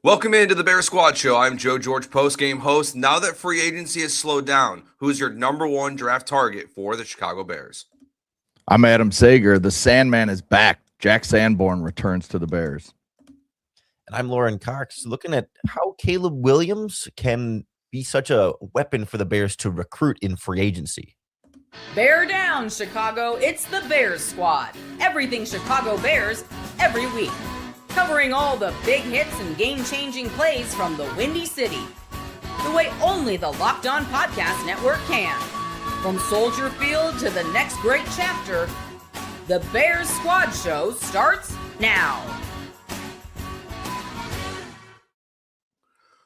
Welcome into the Bear Squad Show. I'm Joe George, postgame host. Now that free agency has slowed down, who's your number one draft target for the Chicago Bears? I'm Adam Sager. The Sandman is back. Jack Sanborn returns to the Bears. And I'm Lauren Cox, looking at how Caleb Williams can be such a weapon for the Bears to recruit in free agency. Bear down, Chicago. It's the Bears Squad. Everything Chicago Bears, every week. Covering all the big hits and game-changing plays from the Windy City. The way only the Locked On Podcast Network can. From Soldier Field to the next great chapter, the Bears Squad Show starts now.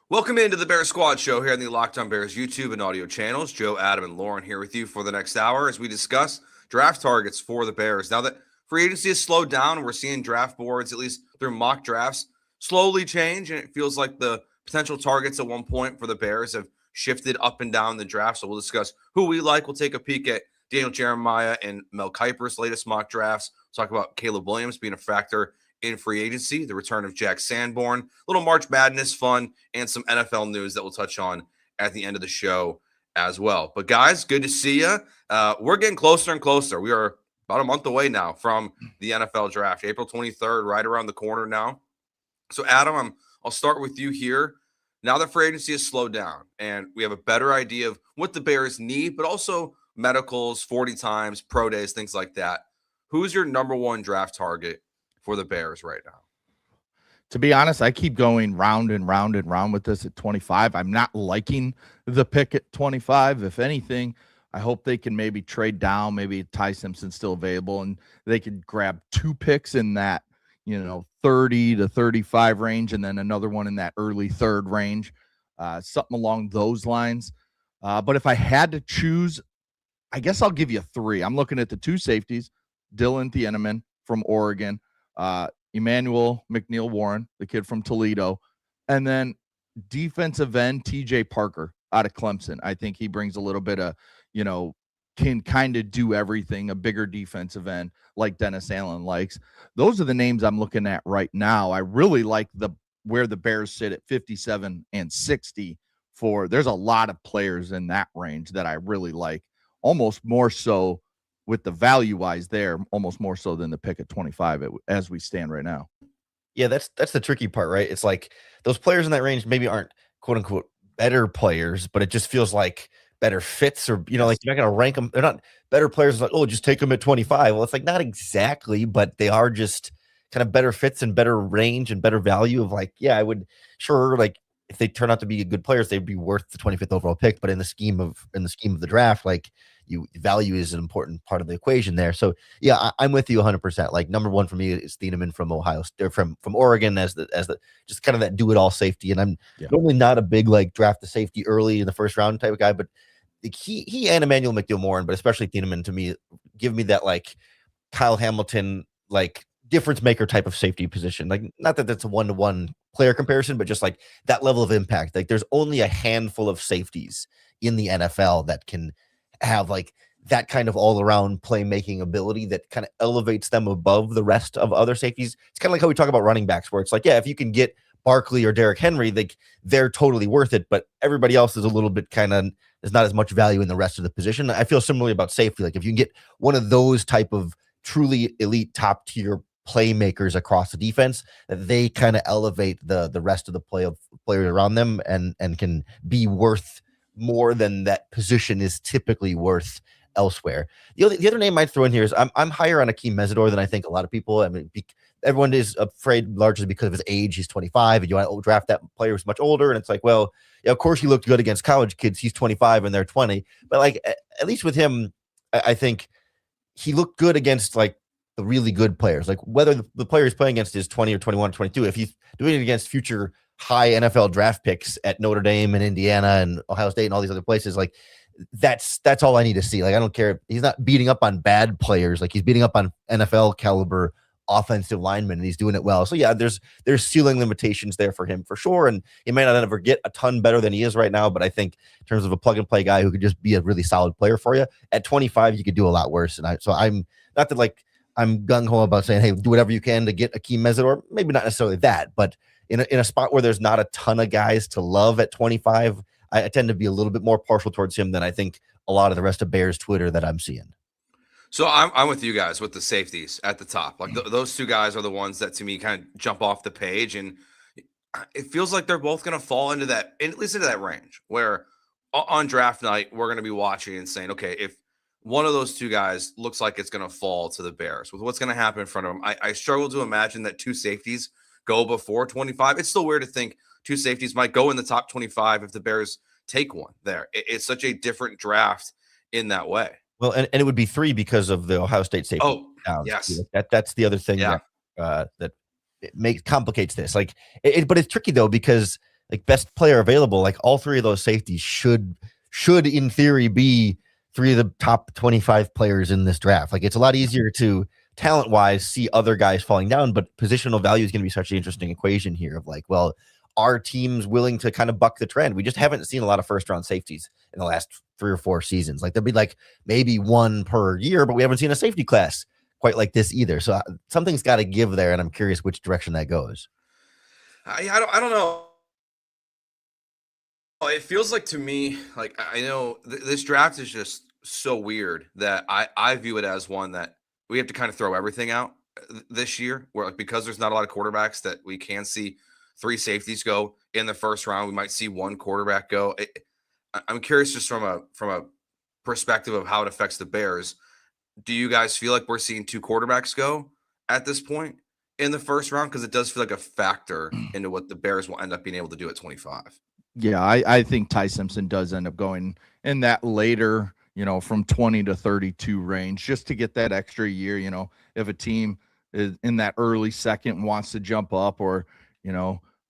Welcome into the Bear Squad Show here on the Locked On Bears YouTube and audio channels. Joe, Adam, and Lauren here with you for the next hour as we discuss draft targets for the Bears. Now that free agency has slowed down, we're seeing draft boards, at least through mock drafts, slowly change, and it feels like the potential targets at one point for the Bears have shifted up and down the draft. So we'll discuss who we like. We'll take a peek at Daniel Jeremiah and Mel Kiper's latest mock drafts. We'll talk about Caleb Williams being a factor in free agency, the return of Jack Sanborn, a little March Madness fun, and some NFL news that we'll touch on at the end of the show as well. But guys, good to see you. We're getting closer and closer. We are about a month away now from the NFL draft, April 23rd, right around the corner now. So Adam, I'll start with you here. Now that free agency has slowed down and we have a better idea of what the Bears need, but also medicals, 40 times, pro days, things like that. Who's your number one draft target for the Bears right now? To be honest, I keep going round and round and round with this at 25. I'm not liking the pick at 25. If anything, I hope they can maybe trade down. Maybe Ty Simpson's still available, and they could grab two picks in that, 30 to 35 range, and then another one in that early third range, something along those lines. But if I had to choose, I guess I'll give you three. I'm looking at the two safeties, Dylan Thieneman from Oregon, Emmanuel McNeil-Warren, the kid from Toledo, and then defensive end TJ Parker out of Clemson. I think he brings a little bit of, can kind of do everything, a bigger defensive end like Dennis Allen likes. Those are the names I'm looking at right now. I really like where the Bears sit at 57 and 60 there's a lot of players in that range that I really like, almost more so with the value-wise there, almost more so than the pick at 25 as we stand right now. Yeah, that's the tricky part, right? It's like those players in that range maybe aren't quote-unquote better players, but it just feels like better fits, or like you're not going to rank them. They're not better players. It's like, oh, just take them at 25. Well, it's like not exactly, but they are just kind of better fits and better range and better value of like, yeah, I would if they turn out to be good players, they'd be worth the 25th overall pick. But in the scheme of the draft, like value is an important part of the equation there. So yeah, I'm with you 100%. Like number one for me is Thieneman from Ohio, from Oregon as the just kind of that do it all safety. And I'm normally not a big like draft the safety early in the first round type of guy, but he and Emmanuel McNeil-Warren, but especially Thieneman to me, give me that like Kyle Hamilton, like difference maker type of safety position. Like not that that's a one-to-one player comparison, but just like that level of impact. Like there's only a handful of safeties in the NFL that can have like that kind of all-around playmaking ability that kind of elevates them above the rest of other safeties. It's kind of like how we talk about running backs, where it's like, yeah, if you can get Barkley or Derrick Henry, they're totally worth it, but everybody else is a little bit there's not as much value in the rest of the position. I feel similarly about safety. Like if you can get one of those type of truly elite top tier playmakers across the defense, that they kind of elevate the rest of the players around them and can be worth more than that position is typically worth elsewhere. The other name I'd throw in here is I'm higher on Akeem Mesidor than I think a lot of people. I mean, everyone is afraid largely because of his age. He's 25, and you want to draft that player who's much older. And it's like, well, yeah, of course he looked good against college kids. He's 25 and they're 20. But like, at least with him, I think he looked good against like the really good players. Like whether the player he's playing against is 20 or 21 or 22, if he's doing it against future high NFL draft picks at Notre Dame and Indiana and Ohio State and all these other places, like that's all I need to see. Like I don't care. He's not beating up on bad players. Like he's beating up on NFL caliber offensive linemen, and he's doing it well. So yeah, there's ceiling limitations there for him for sure, and he may not ever get a ton better than he is right now, but I think in terms of a plug and play guy who could just be a really solid player for you at 25, you could do a lot worse. And I'm not that like I'm gung ho about saying, hey, do whatever you can to get Akeem Mesidor. Maybe not necessarily that, but in a spot where there's not a ton of guys to love at 25, I tend to be a little bit more partial towards him than I think a lot of the rest of Bears Twitter that I'm seeing. So I'm with you guys with the safeties at the top. Like those two guys are the ones that to me kind of jump off the page, and it feels like they're both going to fall into that, at least into that range where on draft night we're going to be watching and saying, okay, if one of those two guys looks like it's going to fall to the Bears with what's going to happen in front of them, I struggle to imagine that two safeties go before 25. It's still weird to think two safeties might go in the top 25 if the Bears take one there. It's such a different draft in that way. Well, and it would be 3 because of the Ohio State safety. Oh, downs. yes. That's the other thing that it complicates this. Like, but it's tricky though, because like best player available, like all 3 of those safeties should in theory be 3 of the top 25 players in this draft. Like, it's a lot easier to talent wise see other guys falling down, but positional value is going to be such an interesting equation here of like, well, are teams willing to kind of buck the trend? We just haven't seen a lot of first round safeties in the last 3 or 4 seasons. Like, there'll be like maybe 1 per year, but we haven't seen a safety class quite like this either. So something's got to give there, and I'm curious which direction that goes. I don't know. It feels like to me, like I know this draft is just so weird that I view it as one that we have to kind of throw everything out this year, where like because there's not a lot of quarterbacks that we can see 3 safeties go in the first round. We might see 1 quarterback go. I'm curious just from a perspective of how it affects the Bears. Do you guys feel like we're seeing 2 quarterbacks go at this point in the first round? Because it does feel like a factor into what the Bears will end up being able to do at 25. Yeah, I think Ty Simpson does end up going in that later, from 20 to 32 range, just to get that extra year. If a team is in that early second and wants to jump up, or,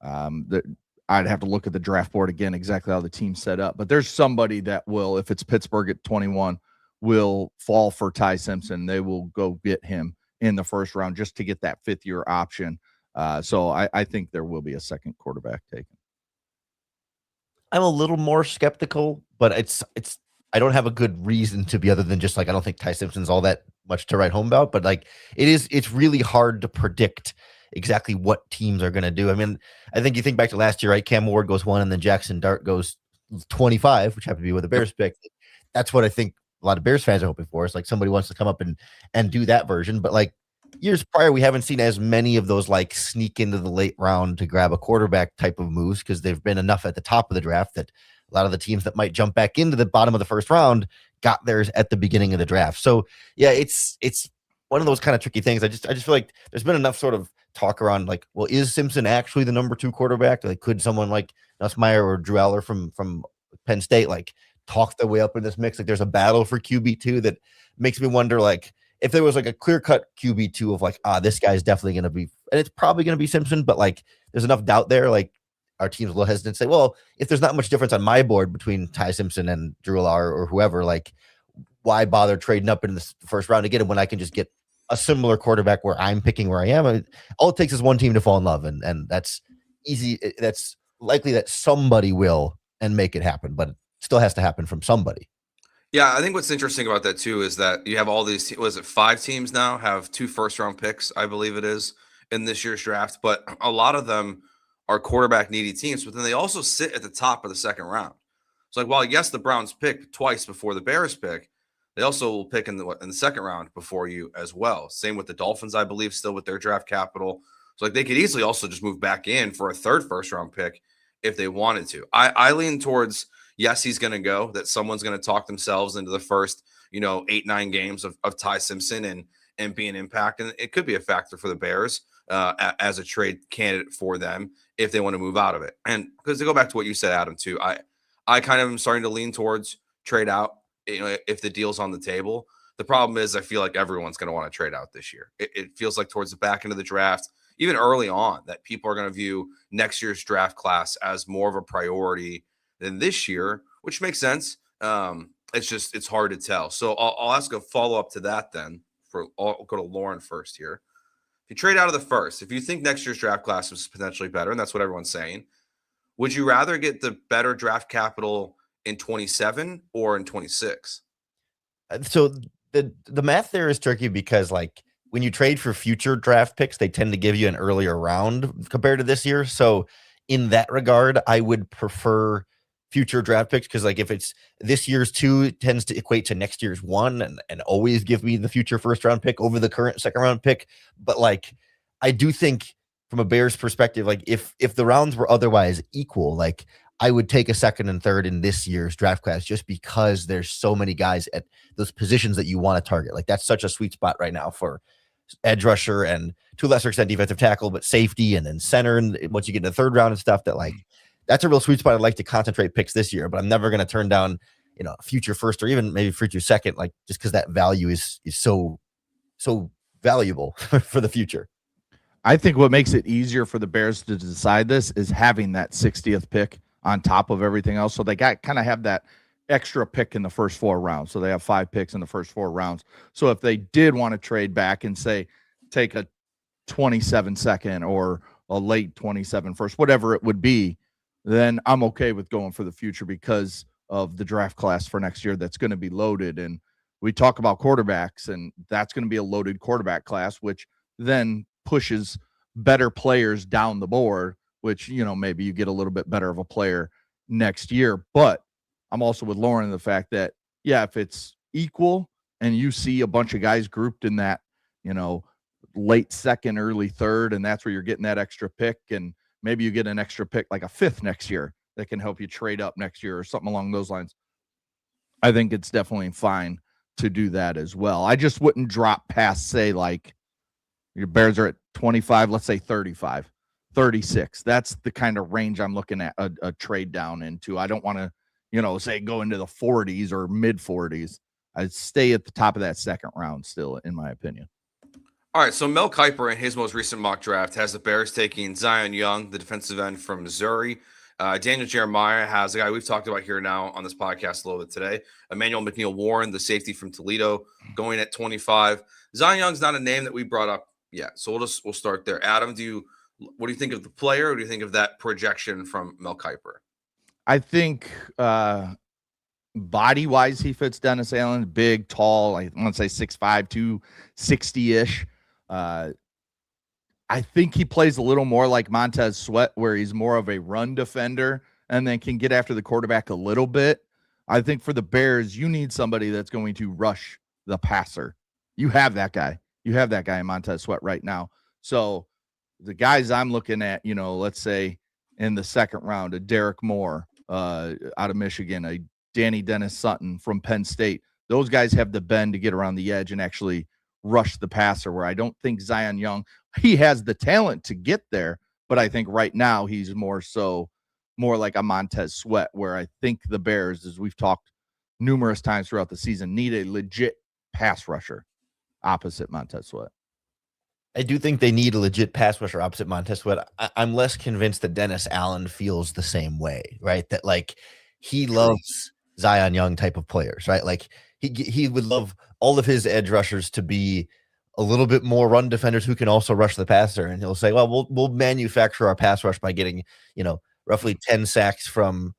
I'd have to look at the draft board again, exactly how the team's set up. But there's somebody that will, if it's Pittsburgh at 21, will fall for Ty Simpson. They will go get him in the first round just to get that 5th-year option. So I think there will be a second quarterback taken. I'm a little more skeptical, but I don't have a good reason to be other than just like I don't think Ty Simpson's all that much to write home about. But like it's really hard to predict exactly what teams are going to do. I mean, I think you think back to last year, right? Cam Ward goes 1, and then Jackson Dart goes 25, which happened to be with the Bears pick. That's what I think a lot of Bears fans are hoping for. It's like somebody wants to come up and do that version. But like years prior, we haven't seen as many of those like sneak into the late round to grab a quarterback type of moves, because there've been enough at the top of the draft that a lot of the teams that might jump back into the bottom of the first round got theirs at the beginning of the draft. So yeah, it's one of those kind of tricky things. I just feel like there's been enough sort of talk around like, well, is Simpson actually the number 2 quarterback? Like, could someone like Nussmeier or Drew Aller from Penn State like talk their way up in this mix? Like, there's a battle for QB2 that makes me wonder, like, if there was like a clear-cut QB2 of like, this guy's definitely going to be, and it's probably going to be Simpson, but like there's enough doubt there. Like, our team's a little hesitant to say, well, if there's not much difference on my board between Ty Simpson and Drew Aller or whoever, like, why bother trading up in the first round to get him when I can just get a similar quarterback where I'm picking where I am? I mean, all it takes is one team to fall in love, and that's easy. That's likely that somebody will and make it happen, but it still has to happen from somebody. Yeah, I think what's interesting about that too is that you have all these, was it 5 teams now have 2 first-round picks, I believe it is, in this year's draft, but a lot of them are quarterback needy teams, but then they also sit at the top of the second round. It's like, while yes, the Browns pick twice before the Bears pick, they also will pick in the second round before you as well. Same with the Dolphins, I believe, still with their draft capital. So like they could easily also just move back in for a 3rd first-round pick if they wanted to. I lean towards, yes, he's going to go, that someone's going to talk themselves into the first, 8-9 games of Ty Simpson and be an impact. And it could be a factor for the Bears as a trade candidate for them if they want to move out of it. And because to go back to what you said, Adam, too, I kind of am starting to lean towards trade out, if the deal's on the table. The problem is I feel like everyone's going to want to trade out this year. It feels like towards the back end of the draft, even early on, that people are going to view next year's draft class as more of a priority than this year, which makes sense. It's hard to tell. So I'll ask a follow-up to that then. I'll go to Lauren first here. If you trade out of the first, if you think next year's draft class is potentially better, and that's what everyone's saying, would you rather get the better draft capital in 27 or in 26? So the math there is tricky because like when you trade for future draft picks, they tend to give you an earlier round compared to this year. So in that regard, I would prefer future draft picks because like if it's this year's 2, it tends to equate to next year's 1 and always give me the future first round pick over the current second round pick. But like I do think from a Bears perspective, like if the rounds were otherwise equal, like I would take a second and third in this year's draft class just because there's so many guys at those positions that you want to target. Like that's such a sweet spot right now for edge rusher and to a lesser extent defensive tackle, but safety and then center. And once you get into the third round and stuff, that like that's a real sweet spot. I'd like to concentrate picks this year, but I'm never going to turn down, future first or even maybe future second, like just because that value is so valuable for the future. I think what makes it easier for the Bears to decide this is having that 60th pick on top of everything else. So they kind of have that extra pick in the first 4 rounds. So they have 5 picks in the first 4 rounds. So if they did want to trade back and say, take a 27 second or a late 27 first, whatever it would be, then I'm okay with going for the future because of the draft class for next year that's going to be loaded. And we talk about quarterbacks, and that's going to be a loaded quarterback class, which then pushes better players down the board, which, maybe you get a little bit better of a player next year. But I'm also with Lauren in the fact that, yeah, if it's equal and you see a bunch of guys grouped in that, late second, early third, and that's where you're getting that extra pick, and maybe you get an extra pick like a 5th next year that can help you trade up next year or something along those lines, I think it's definitely fine to do that as well. I just wouldn't drop past, say, like your Bears are at 25, let's say 35, 36. That's the kind of range I'm looking at a trade down into. I don't want to, say go into the 40s or mid 40s. I'd stay at the top of that second round still, in my opinion. All right, so Mel Kiper in his most recent mock draft has the Bears taking Zion Young, the defensive end from Missouri. Daniel Jeremiah has a guy we've talked about here now on this podcast a little bit today, Emmanuel McNeil-Warren, the safety from Toledo, going at 25. Zion Young's not a name that we brought up yet, so we'll start there. Adam, what do you think of the player? Or do you think of that projection from Mel Kiper? I think body-wise, he fits Dennis Allen. Big, tall, I want to say 6'5", 260-ish. I think he plays a little more like Montez Sweat, where he's more of a run defender and then can get after the quarterback a little bit. I think for the Bears, you need somebody that's going to rush the passer. You have that guy. You have that guy in Montez Sweat right now. So the guys I'm looking at, let's say in the second round, a Derek Moore out of Michigan, a Danny Dennis Sutton from Penn State. Those guys have the bend to get around the edge and actually rush the passer, where I don't think Zion Young, he has the talent to get there, but I think right now he's more like a Montez Sweat, where I think the Bears, as we've talked numerous times throughout the season, need a legit pass rusher opposite Montez Sweat. I do think they need a legit pass rusher opposite Montez Sweat. I'm less convinced that Dennis Allen feels the same way, right? That like he loves Zion Young type of players, right? Like he would love all of his edge rushers to be a little bit more run defenders who can also rush the passer. And he'll say, well, we'll manufacture our pass rush by getting, roughly 10 sacks from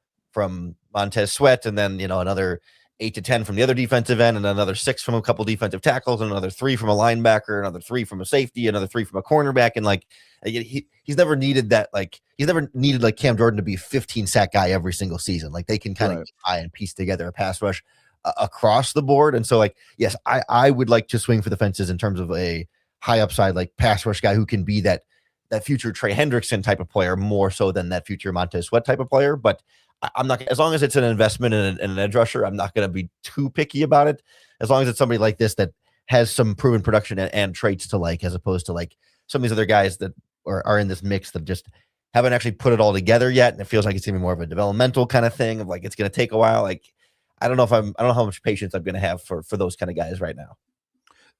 Montez Sweat, and then, another 8 to 10 from the other defensive end, and another 6 from a couple defensive tackles, and another 3 from a linebacker, another 3 from a safety, another 3 from a cornerback. And like he's never needed that. Like he's never needed like Cam Jordan to be a 15 sack guy every single season. Like they can kind of try and piece together a pass rush across the board. And so like, yes, I would like to swing for the fences in terms of a high upside, like pass rush guy who can be that future Trey Hendrickson type of player more so than that future Montez Sweat type of player. But I'm not, as long as it's an investment in an edge rusher, I'm not going to be too picky about it. As long as it's somebody like this that has some proven production and traits to like, as opposed to like some of these other guys that are in this mix that just haven't actually put it all together yet. And it feels like it's going to be more of a developmental kind of thing of like, it's going to take a while. Like, I don't know how much patience I'm going to have for those kind of guys right now.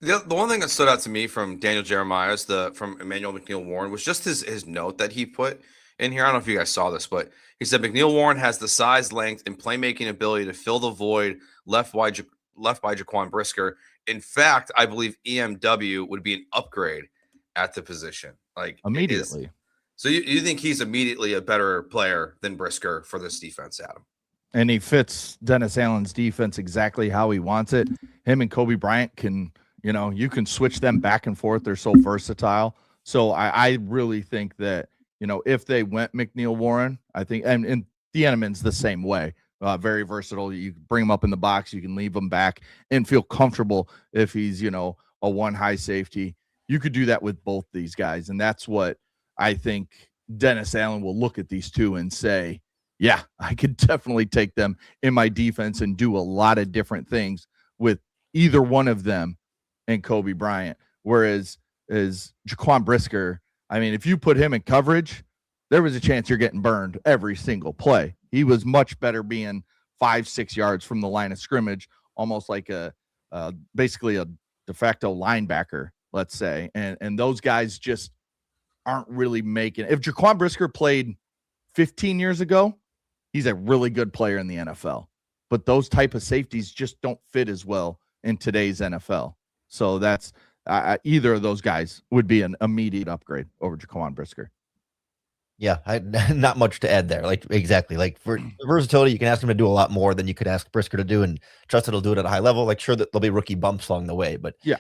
The one thing that stood out to me from Daniel Jeremiah's, from Emmanuel McNeil-Warren, was just his note that he put in here. I don't know if you guys saw this, but he said McNeil-Warren has the size, length, and playmaking ability to fill the void left by Jaquan Brisker. In fact, I believe EMW would be an upgrade at the position. Like immediately. So you think he's immediately a better player than Brisker for this defense, Adam? And he fits Dennis Allen's defense exactly how he wants it. Him and Coby Bryant can You know, you can switch them back and forth. They're so versatile. So I really think that, you know, if they went McNeil Warren, I think, and Thieneman's the same way. Very versatile. You can bring him up in the box. You can leave him back and feel comfortable if he's, you know, a one high safety. You could do that with both these guys. And that's what I think Dennis Allen will look at these two and say, yeah, I could definitely take them in my defense and do a lot of different things with either one of them and Coby Bryant. Whereas Jaquan Brisker, I mean, if you put him in coverage, there was a chance you're getting burned every single play. He was much better being 5-6 yards from the line of scrimmage, almost like basically a de facto linebacker, let's say. And those guys just aren't really making it. If Jaquan Brisker played 15 years ago, he's a really good player in the NFL. But those type of safeties just don't fit as well in today's NFL. So that's either of those guys would be an immediate upgrade over Jaquan Brisker. Yeah, not much to add there. Like, exactly. Like, for versatility, you can ask him to do a lot more than you could ask Brisker to do, and trust that he'll do it at a high level. Like, sure, that there'll be rookie bumps along the way, but yeah,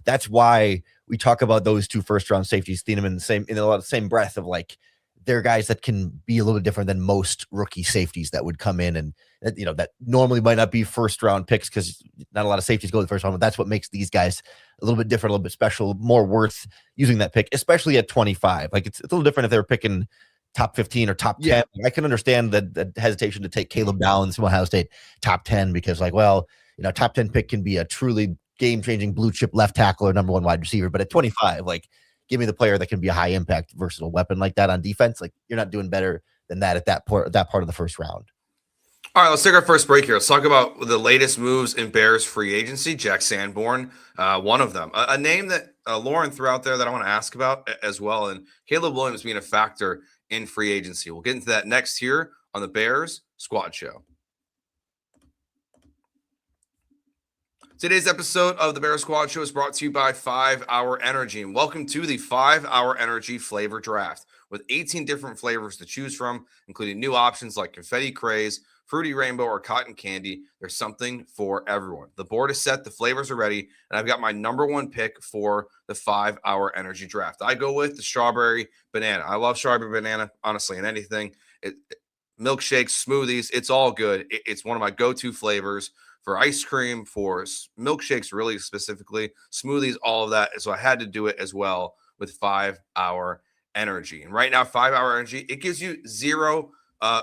that's why we talk about those two first-round safeties, Thieneman in a lot of the same breath of, like, they're guys that can be a little bit different than most rookie safeties that would come in and, you know, that normally might not be first-round picks because not a lot of safeties go to the first round, but that's what makes these guys a little bit different, a little bit special, more worth using that pick, especially at 25. Like, it's a little different if they were picking top 15 or top 10. Yeah. I can understand the hesitation to take Caleb Downs from Ohio State top 10 because, like, well, you know, top 10 pick can be a truly game-changing blue chip left tackle or number one wide receiver. But at 25, like, give me the player that can be a high impact, versatile weapon like that on defense. Like, you're not doing better than that at that part of the first round. All right, let's take our first break here. Let's talk about the latest moves in Bears free agency. Jack Sanborn, one of them. A name that Lauren threw out there that I want to ask about as well, and Caleb Williams being a factor in free agency. We'll get into that next here on the Bears Squad Show. Today's episode of the Bears Squad Show is brought to you by 5 Hour Energy. And welcome to the 5 Hour Energy Flavor Draft with 18 different flavors to choose from, including new options like Confetti Craze, Fruity Rainbow, or Cotton Candy. There's something for everyone. The board is set, the flavors are ready, and I've got my number one pick for the 5 Hour Energy Draft. I go with the strawberry banana. I love strawberry banana, honestly, in anything. Milkshakes, smoothies, it's all good. It's one of my go-to flavors for ice cream, for milkshakes, really specifically, smoothies, all of that. So I had to do it as well with 5 Hour Energy. And right now, 5 Hour Energy, it gives you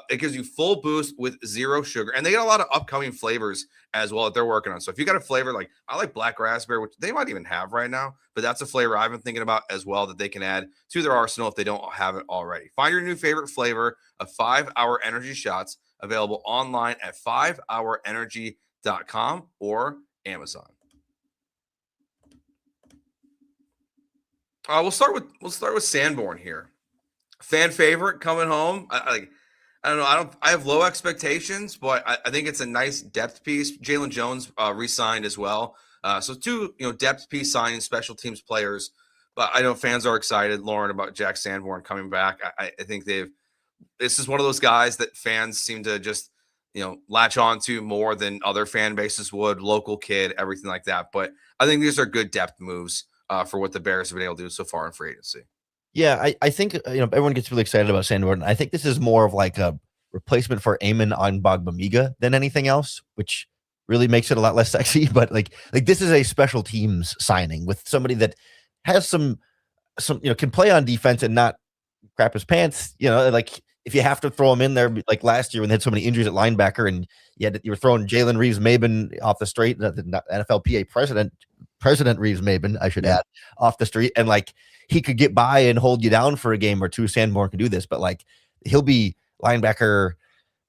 it gives you full boost with zero sugar. And they got a lot of upcoming flavors as well that they're working on. So if you got a flavor like, I like black raspberry, which they might even have right now, but that's a flavor I've been thinking about as well that they can add to their arsenal if they don't have it already. Find your new favorite flavor of 5 Hour Energy shots available online at 5hourenergy.com or Amazon. We'll start with Sanborn here. Fan favorite coming home. I don't know. I have low expectations, but I think it's a nice depth piece. Jalen Jones re-signed as well. So two, depth piece signings, special teams players. But I know fans are excited, Lauren, about Jack Sanborn coming back. I think this is one of those guys that fans seem to just, latch on to more than other fan bases would, local kid, everything like that. But I think these are good depth moves for what the Bears have been able to do so far in free agency. Yeah, I think everyone gets really excited about Sanborn. I think this is more of like a replacement for Amon Ogbamiga than anything else, which really makes it a lot less sexy. But like this is a special teams signing with somebody that has some can play on defense and not crap his pants. Like if you have to throw him in there, like last year when they had so many injuries at linebacker, and you were throwing Jalen Reeves-Maybin off the street, the NFLPA President Reeves-Maybin, I should add, off the street, and like he could get by and hold you down for a game or two. Sanborn can do this, but like he'll be linebacker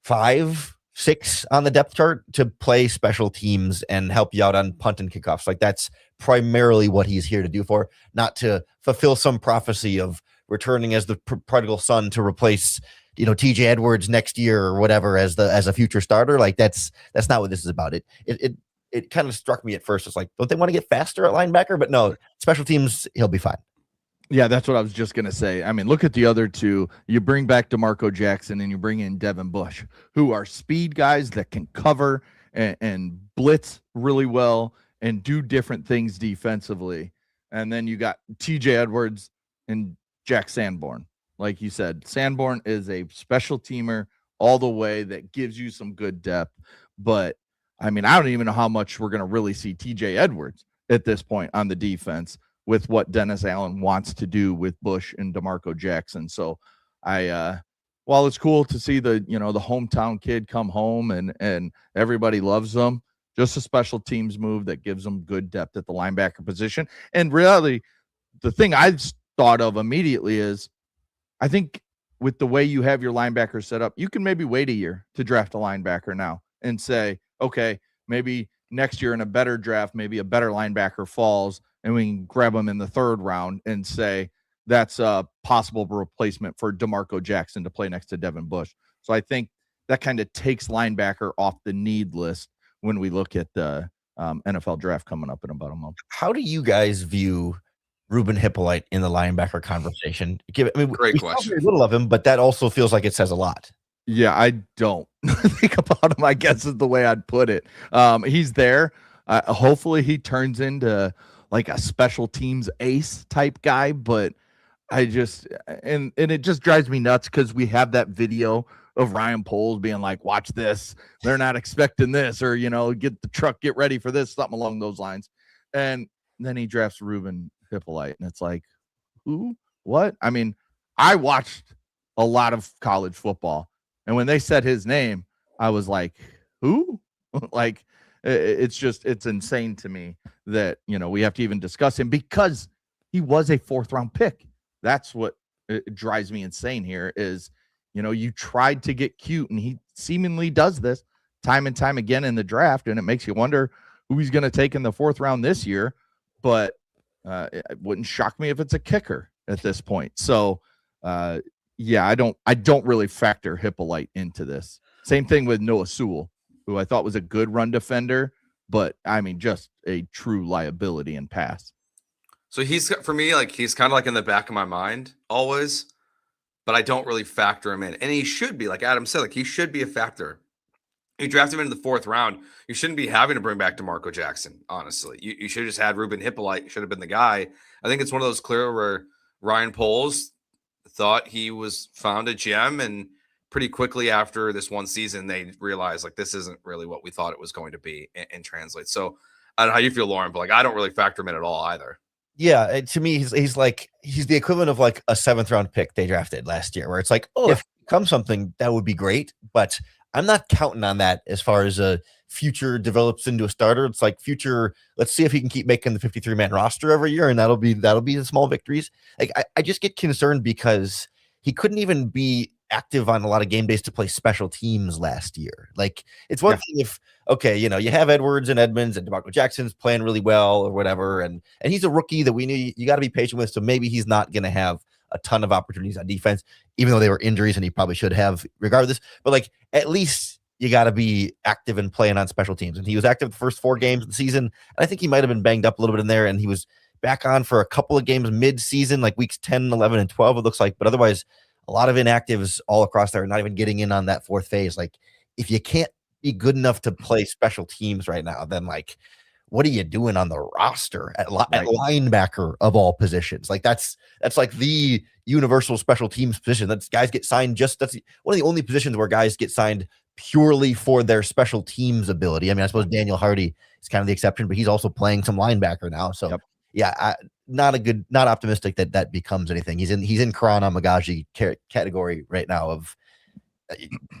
5, 6 on the depth chart to play special teams and help you out on punt and kickoffs. Like that's primarily what he's here to do, for not to fulfill some prophecy of returning as the prodigal son to replace TJ Edwards next year or whatever as a future starter. Like that's not what this is about. It kind of struck me at first. It's like, don't they want to get faster at linebacker? But no, special teams, he'll be fine. Yeah, that's what I was just going to say. I mean, look at the other two. You bring back DeMarco Jackson and you bring in Devin Bush, who are speed guys that can cover and blitz really well and do different things defensively. And then you got TJ Edwards and Jack Sanborn. Like you said, Sanborn is a special teamer all the way that gives you some good depth. But I mean, I don't even know how much we're going to really see TJ Edwards at this point on the defense with what Dennis Allen wants to do with Bush and DeMarco Jackson. So while it's cool to see the hometown kid come home and everybody loves them, just a special teams move that gives them good depth at the linebacker position. And really, the thing I thought of immediately is, I think with the way you have your linebackers set up, you can maybe wait a year to draft a linebacker now and say, okay, maybe next year in a better draft, maybe a better linebacker falls and we can grab them in the 3rd round and say that's a possible replacement for DeMarco Jackson to play next to Devin Bush. So I think that kind of takes linebacker off the need list when we look at the NFL draft coming up in about a month. How do you guys view Ruben Hippolyte in the linebacker conversation? Great question. Very little of him, but that also feels like it says a lot. Yeah, I don't think about him, I guess is the way I'd put it. He's there. Hopefully he turns into like a special teams ace type guy, but I just and it just drives me nuts because we have that video of Ryan Poles being like, watch this. They're not expecting this, or, get the truck, get ready for this, something along those lines. And then he drafts Ruben Hippolyte, and it's like, who? What? I mean, I watched a lot of college football, and when they said his name, I was like, who? Like, it's insane to me that, we have to even discuss him because he was a 4th round pick. That's what drives me insane here is, you tried to get cute, and he seemingly does this time and time again in the draft, and it makes you wonder who he's going to take in the 4th round this year. But it wouldn't shock me if it's a kicker at this point. So, I don't really factor Hippolyte into this. Same thing with Noah Sewell, who I thought was a good run defender, but I mean, just a true liability in pass. So he's kind of like in the back of my mind always, but I don't really factor him in. And he should be, like Adam said, like he should be a factor. You draft him into the 4th round, you shouldn't be having to bring back DeMarco Jackson, honestly. You should have just had Ruben Hippolyte, should have been the guy. I think it's one of those clear where Ryan Poles thought he was found a gem, and pretty quickly after this one season, they realized like this isn't really what we thought it was going to be and translate. So I don't know how you feel, Lauren, but like I don't really factor him in at all either. Yeah, to me, he's the equivalent of like a 7th round pick they drafted last year, where it's like, if it comes something, that would be great, but I'm not counting on that as far as a future develops into a starter. It's like future. Let's see if he can keep making the 53-man roster every year, and that'll be the small victories. Like I just get concerned because he couldn't even be active on a lot of game days to play special teams last year. Like it's one thing if you have Edwards and Edmonds and DeMarco Jackson's playing really well or whatever, and he's a rookie that we knew you got to be patient with. So maybe he's not going to have a ton of opportunities on defense, even though they were injuries and he probably should have regardless. But like at least you got to be active and playing on special teams. And he was active the first 4 games of the season. And I think he might have been banged up a little bit in there, and he was back on for a couple of games mid-season, like weeks 10, 11, and 12, it looks like. But otherwise, a lot of inactives all across there, not even getting in on that 4th phase. Like if you can't be good enough to play special teams right now, then like what are you doing on the roster at linebacker of all positions? Like that's like the universal special teams position. That's guys get signed that's one of the only positions where guys get signed purely for their special teams ability. I mean, I suppose Daniel Hardy is kind of the exception, but he's also playing some linebacker now. So not optimistic that becomes anything. He's in Karana Magaji category right now of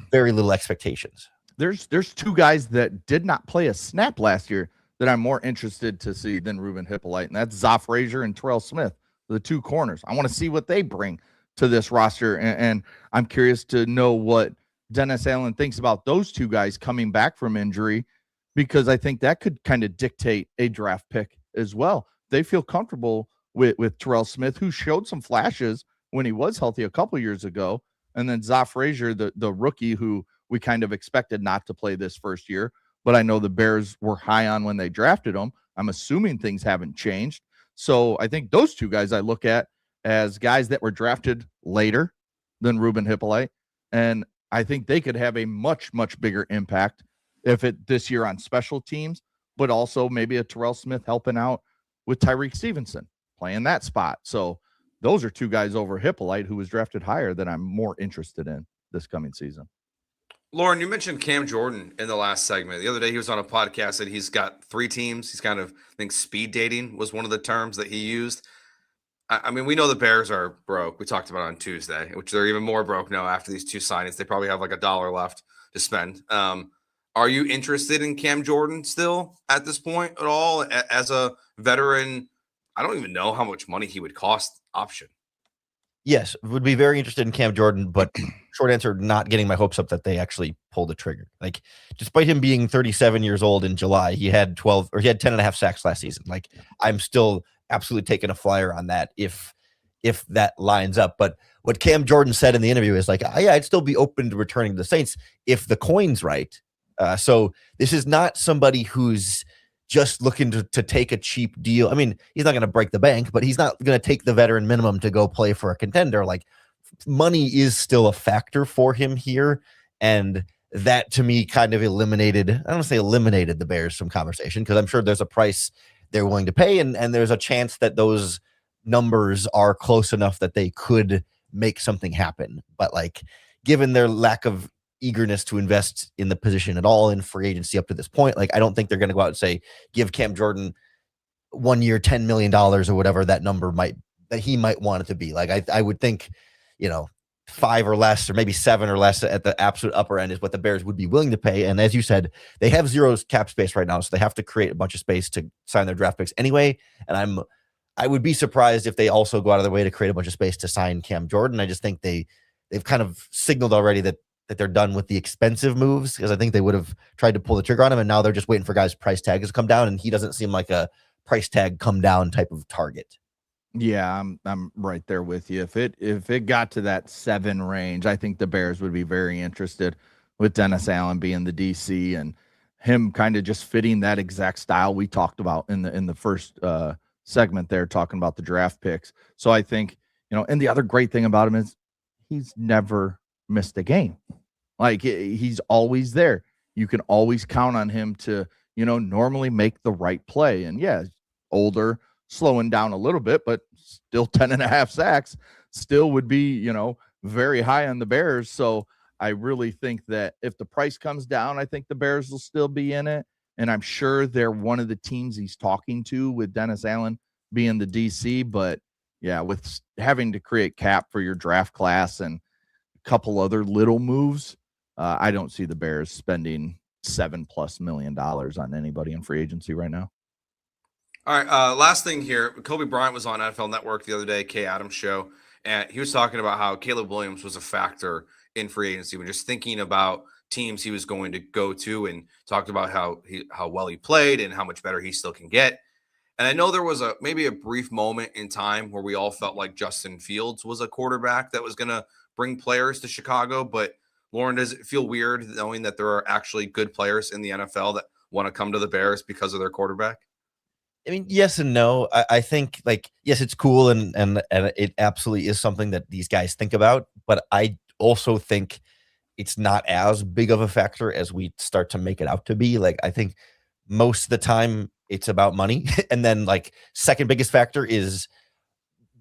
very little expectations. There's 2 guys that did not play a snap last year that I'm more interested to see than Ruben Hippolyte, and that's Zoff Frazier and Terrell Smith, the 2 corners. I want to see what they bring to this roster, and I'm curious to know what Dennis Allen thinks about those 2 guys coming back from injury, because I think that could kind of dictate a draft pick as well. They feel comfortable with Terrell Smith, who showed some flashes when he was healthy a couple years ago, and then Zoff Frazier, the rookie who we kind of expected not to play this first year, but I know the Bears were high on when they drafted him. I'm assuming things haven't changed. So I think those 2 guys I look at as guys that were drafted later than Ruben Hippolyte, and I think they could have a much, much bigger impact if it this year on special teams but also maybe a Terrell Smith helping out with Tyreek Stevenson playing that spot. So those are two guys over Hippolyte, who was drafted higher, that I'm more interested in this coming season. Lauren, you mentioned Cam Jordan in the last segment. The other day, he was on a podcast that he's got 3 teams. He's kind of, I think, speed dating was one of the terms that he used. I mean, we know the Bears are broke. We talked about it on Tuesday, which they're even more broke now after these 2 signings. They probably have like $1 left to spend. Are you interested in Cam Jordan still at this point at all as a veteran? I don't even know how much money he would cost option. Yes, would be very interested in Cam Jordan, but short answer, not getting my hopes up that they actually pull the trigger. Like, despite him being 37 years old in July, he had 10 and a half sacks last season. Like, I'm still absolutely taking a flyer on that if that lines up. But what Cam Jordan said in the interview is like, yeah, I'd still be open to returning to the Saints if the coin's right. So this is not somebody who's just looking to take a cheap deal. I mean, he's not going to break the bank, but he's not going to take the veteran minimum to go play for a contender. Like, money is still a factor for him here. And that, to me, kind of eliminated, I don't want to say eliminated the Bears from conversation, because I'm sure there's a price they're willing to pay. And there's a chance that those numbers are close enough that they could make something happen. But like, given their lack of eagerness to invest in the position at all in free agency up to this point, like, I don't think they're going to go out and say, give Cam Jordan 1 year, $10 million or whatever that number that he might want it to be. Like, I would think, 5 or less, or maybe 7 or less at the absolute upper end is what the Bears would be willing to pay. And as you said, they have 0 cap space right now, so they have to create a bunch of space to sign their draft picks anyway. And I would be surprised if they also go out of their way to create a bunch of space to sign Cam Jordan. I just think they've kind of signaled already that they're done with the expensive moves, because I think they would have tried to pull the trigger on him, and now they're just waiting for guys' price tags to come down, and he doesn't seem like a price tag come down type of target. Yeah, I'm right there with you. If it got to that 7 range, I think the Bears would be very interested, with Dennis Allen being the DC and him kind of just fitting that exact style we talked about in the first segment there, talking about the draft picks. So I think, and the other great thing about him is he's never missed a game. Like, he's always there. You can always count on him to, normally make the right play. And yeah, older, slowing down a little bit, but still 10 and a half sacks still would be, very high on the Bears. So I really think that if the price comes down, I think the Bears will still be in it. And I'm sure they're one of the teams he's talking to, with Dennis Allen being the DC. But yeah, with having to create cap for your draft class and couple other little moves, I don't see the Bears spending $7+ million on anybody in free agency right now. All right, last thing here. Coby Bryant was on NFL Network the other day, Kay Adams' show, and he was talking about how Caleb Williams was a factor in free agency when just thinking about teams he was going to go to, and talked about how well he played and how much better he still can get. And I know there was maybe a brief moment in time where we all felt like Justin Fields was a quarterback that was going to bring players to Chicago. But Lauren, does it feel weird knowing that there are actually good players in the NFL that want to come to the Bears because of their quarterback? I mean, yes and no. I think, like, yes, it's cool, and it absolutely is something that these guys think about. But I also think it's not as big of a factor as we start to make it out to be. Like, I think most of the time it's about money. And then, like, second biggest factor is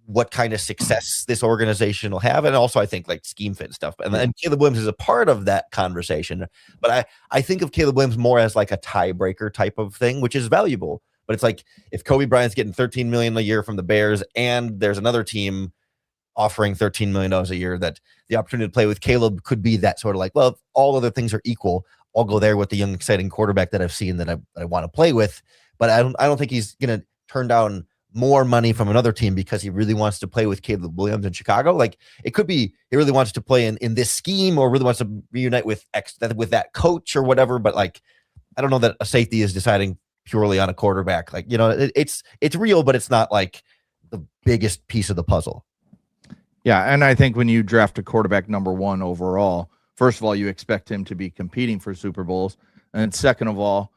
what kind of success this organization will have. And also, I think, like, scheme fit and stuff. And Caleb Williams is a part of that conversation. But I think of Caleb Williams more as like a tiebreaker type of thing, which is valuable. But it's like, if Coby Bryant's getting $13 million a year from the Bears, and there's another team offering $13 million a year, that the opportunity to play with Caleb could be that sort of like, well, if all other things are equal, I'll go there with the young, exciting quarterback that I've seen that I want to play with. But I don't think he's going to turn down more money from another team because he really wants to play with Caleb Williams in Chicago. Like, it could be he really wants to play in this scheme, or really wants to reunite with that coach or whatever. But, like, I don't know that a safety is deciding purely on a quarterback. Like, it's real, but it's not like the biggest piece of the puzzle. Yeah, and I think when you draft a quarterback number 1 overall, first of all, you expect him to be competing for Super Bowls, and second of all,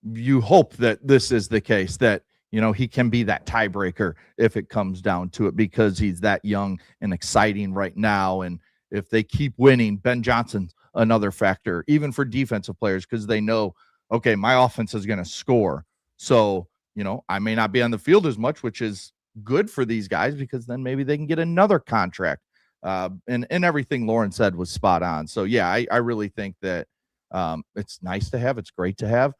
you hope that this is the case, that he can be that tiebreaker if it comes down to it, because he's that young and exciting right now. And if they keep winning, Ben Johnson's another factor, even for defensive players, because they know, okay, my offense is going to score. So, I may not be on the field as much, which is good for these guys because then maybe they can get another contract. And everything Lauren said was spot on. So, yeah, I really think that it's nice to have. It's great to have.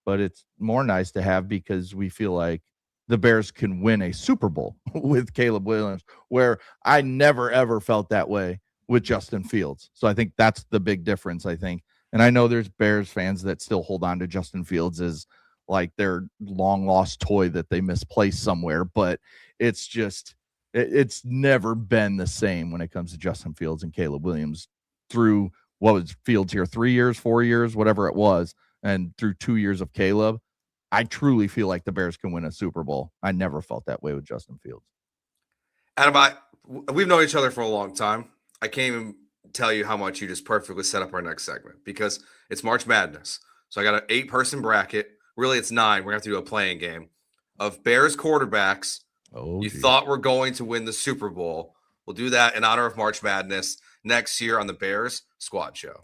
But it's more nice to have because we feel like the Bears can win a Super Bowl with Caleb Williams, where I never, ever felt that way with Justin Fields. So I think that's the big difference, I think. And I know there's Bears fans that still hold on to Justin Fields as like their long lost toy that they misplaced somewhere. But it's just, it's never been the same when it comes to Justin Fields and Caleb Williams through what was Fields here, 3 years, 4 years, whatever it was. And through 2 years of Caleb, I truly feel like the Bears can win a Super Bowl. I never felt that way with Justin Fields. Adam, we've known each other for a long time. I can't even tell you how much you just perfectly set up our next segment because it's March Madness. So I got an 8-person bracket. Really, it's 9. We're going to have to do a playing game of Bears quarterbacks thought were going to win the Super Bowl. We'll do that in honor of March Madness next year on the Bears Squad Show.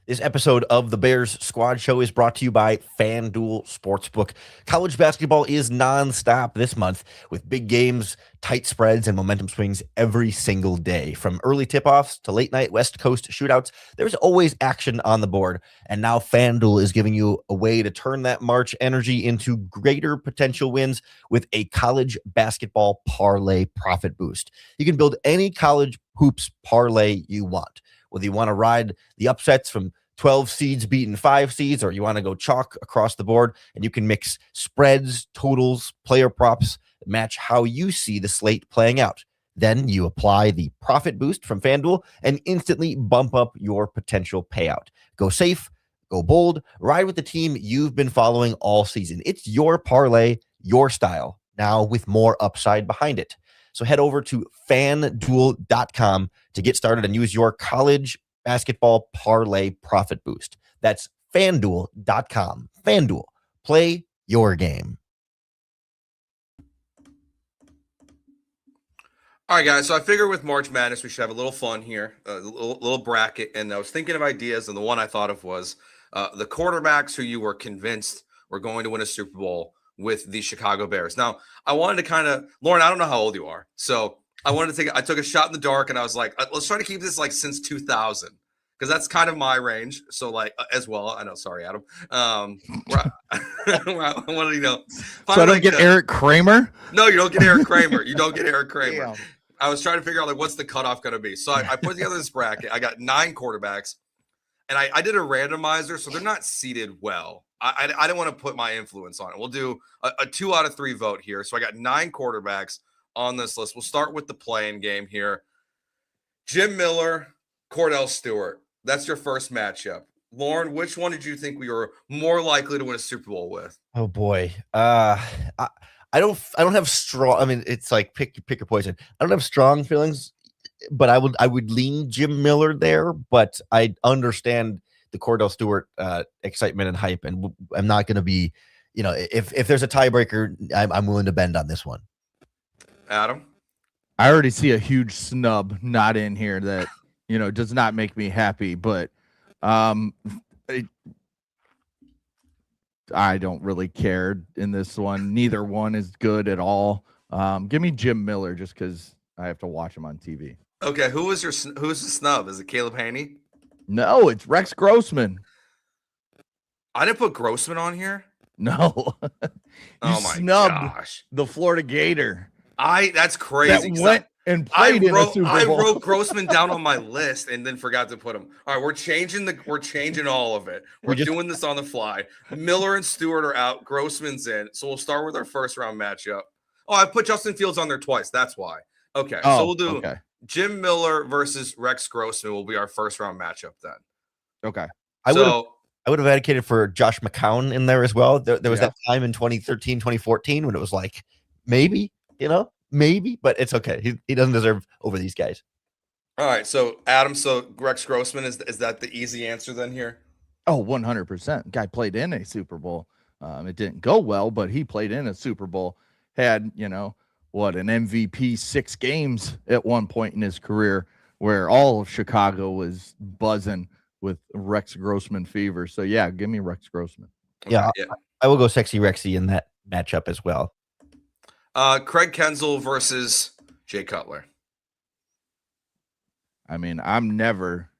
This episode of the Bears Squad Show is brought to you by FanDuel Sportsbook. College basketball is nonstop this month with big games, tight spreads, and momentum swings every single day. From early tip-offs to late-night West Coast shootouts, there's always action on the board. And now FanDuel is giving you a way to turn that March energy into greater potential wins with a college basketball parlay profit boost. You can build any college hoops parlay you want. Whether you want to ride the upsets from 12 seeds beating 5 seeds, or you want to go chalk across the board, and you can mix spreads, totals, player props, match how you see the slate playing out. Then you apply the profit boost from FanDuel and instantly bump up your potential payout. Go safe, go bold, ride with the team you've been following all season. It's your parlay, your style, now with more upside behind it. So head over to FanDuel.com to get started and use your college basketball parlay profit boost. That's FanDuel.com. FanDuel, play your game. All right, guys. So I figure with March Madness, we should have a little fun here, a little bracket. And I was thinking of ideas, and the one I thought of was the quarterbacks who you were convinced were going to win a Super Bowl with the Chicago Bears. Now, I wanted to kind of, Lauren, I don't know how old you are. So I took a shot in the dark and I was like, let's try to keep this like since 2000. Because that's kind of my range. So like as well, I know, sorry, Adam. What do you know? So I don't get Eric Kramer? No, you don't get Eric Kramer. You don't get Eric Kramer. Damn. I was trying to figure out like what's the cutoff going to be. So I put together this bracket. I got 9 quarterbacks. And I did a randomizer, so they're not seated well. I didn't want to put my influence on it. We'll do a 2 out of 3 vote here. So I got 9 quarterbacks on this list. We'll start with the playing game here. Jim Miller, Cordell Stewart. That's your first matchup. Lauren, which one did you think we were more likely to win a Super Bowl with? Oh boy. I don't have strong, I mean, it's like pick your poison. I don't have strong feelings, but I would lean Jim Miller there, but I understand the Cordell Stewart excitement and hype, and I'm not going to be, if there's a tiebreaker, I'm willing to bend on this one. Adam? I already see a huge snub not in here that, does not make me happy, but I don't really care in this one. Neither one is good at all. Give me Jim Miller just because I have to watch him on TV. Okay, who's the snub? Is it Caleb Haney? No, it's Rex Grossman. I didn't put Grossman on here. No. You Oh my snubbed gosh. the Florida Gator. That's crazy. That went and played in a Super Bowl. I wrote Grossman down on my list and then forgot to put him. All right, we're changing all of it. We're doing this on the fly. Miller and Stewart are out. Grossman's in. So we'll start with our first round matchup. Oh, I put Justin Fields on there twice. That's why. Okay, so we'll do Jim Miller versus Rex Grossman will be our first round matchup then. Okay. I would have advocated for Josh McCown in there as well. There was that time in 2013, 2014 when it was like, maybe, but it's okay. He doesn't deserve over these guys. All right. So Adam, Rex Grossman, is that the easy answer then here? Oh, 100%. Guy played in a Super Bowl. It didn't go well, but he played in a Super Bowl, had, an MVP 6 games at one point in his career where all of Chicago was buzzing with Rex Grossman fever. So yeah, give me Rex Grossman. Yeah, yeah. I will go sexy Rexy in that matchup as well. Craig Kensel versus Jay Cutler. I mean, I'm never,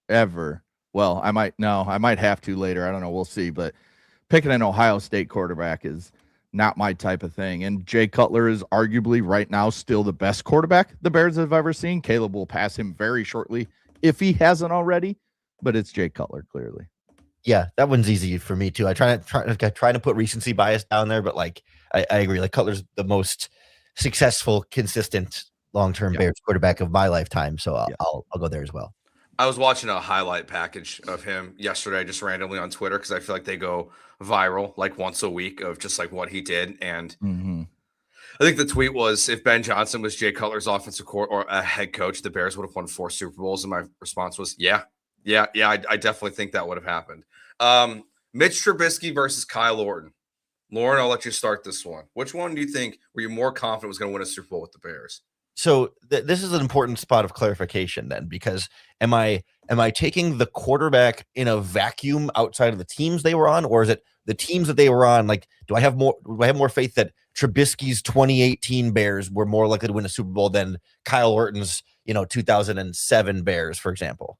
ever. Well, I might have to later. I don't know. We'll see. But picking an Ohio State quarterback is not my type of thing. And Jay Cutler is arguably right now still the best quarterback the Bears have ever seen. Caleb will pass him very shortly if he hasn't already. But it's Jay Cutler, clearly. Yeah, that one's easy for me too. I try to put recency bias down there, but like I agree. Like Cutler's the most successful, consistent, long-term Bears quarterback of my lifetime. So I'll go there as well. I was watching a highlight package of him yesterday, just randomly on Twitter, because I feel like they go viral like once a week of just like what he did. And I think the tweet was, if Ben Johnson was Jay Cutler's offensive coordinator or a head coach, the Bears would have won 4 Super Bowls. And my response was, yeah, I definitely think that would have happened. Mitch Trubisky versus Kyle Orton. Lauren, I'll let you start this one. Which one do you think were you more confident was going to win a Super Bowl with the Bears? So this is an important spot of clarification then, because am I taking the quarterback in a vacuum outside of the teams they were on, or is it the teams that they were on? Like, do I have more faith that Trubisky's 2018 Bears were more likely to win a Super Bowl than Kyle Orton's 2007 Bears, for example?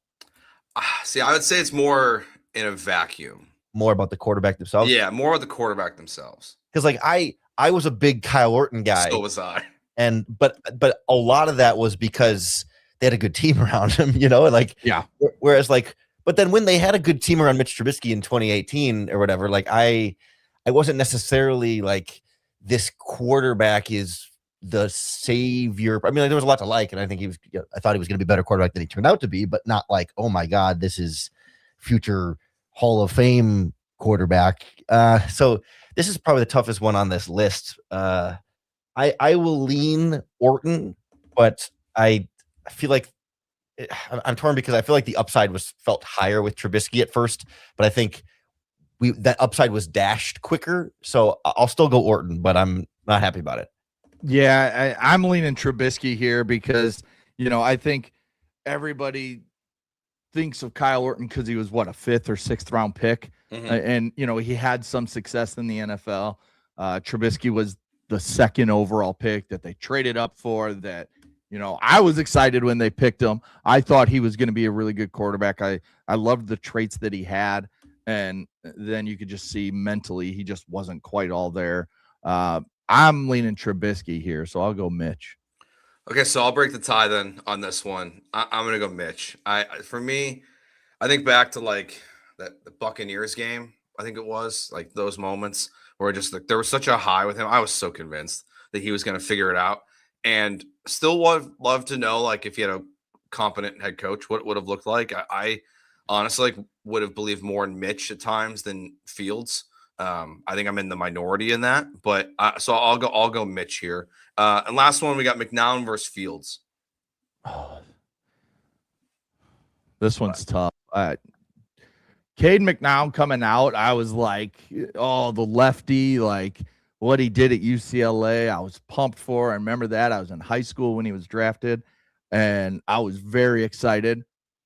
See, I would say it's more in a vacuum. More about the quarterback themselves? Yeah, more of the quarterback themselves. Because like I was a big Kyle Orton guy. So was I. And but a lot of that was because they had a good team around him, like Whereas like, but then when they had a good team around Mitch Trubisky in 2018 or whatever, like I wasn't necessarily like this quarterback is the savior. I mean, like, there was a lot to like, and I think I thought he was going to be a better quarterback than he turned out to be, but not like, oh my God, this is future Hall of Fame quarterback. So this is probably the toughest one on this list. I will lean Orton, but I feel like I'm torn because I feel like the upside felt higher with Trubisky at first, but I think that upside was dashed quicker. So I'll still go Orton, but I'm not happy about it. Yeah, I'm leaning Trubisky here because, I think everybody thinks of Kyle Orton because he was a 5th or 6th round pick. And, he had some success in the NFL. Trubisky was the 2nd overall pick that they traded up for that, I was excited when they picked him. I thought he was going to be a really good quarterback. I loved the traits that he had. And then you could just see mentally, he just wasn't quite all there. I'm leaning Trubisky here, so I'll go Mitch. Okay, so I'll break the tie then on this one. I'm going to go Mitch. For me, I think back to like the Buccaneers game. I think it was like those moments where just like there was such a high with him. I was so convinced that he was going to figure it out, and still would love to know like if he had a competent head coach, what it would have looked like. I honestly would have believed more in Mitch at times than Fields. I think I'm in the minority in that, but so I'll go Mitch here. And last one, we got McNown versus Fields. Oh, this one's tough. Cade McNown coming out, I was like, oh, the lefty, like what he did at UCLA, I was pumped for. I remember that. I was in high school when he was drafted, and I was very excited.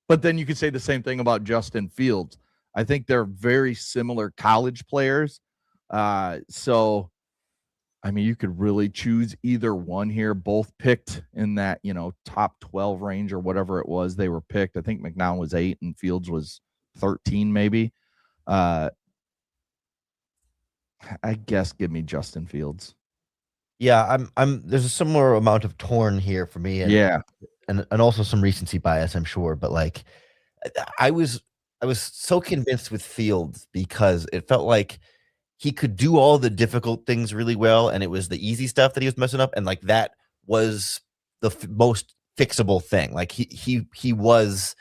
But then you could say the same thing about Justin Fields. I think they're very similar college players. So, I mean, you could really choose either one here. Both picked in that, top 12 range or whatever it was they were picked. I think McNown was 8 and Fields was 13 maybe. I guess give me Justin Fields. Yeah, there's a similar amount of torn here for me. And also some recency bias, I'm sure. But like, I was so convinced with Fields because it felt like he could do all the difficult things really well, and it was the easy stuff that he was messing up, and like that was the most fixable thing. Like it was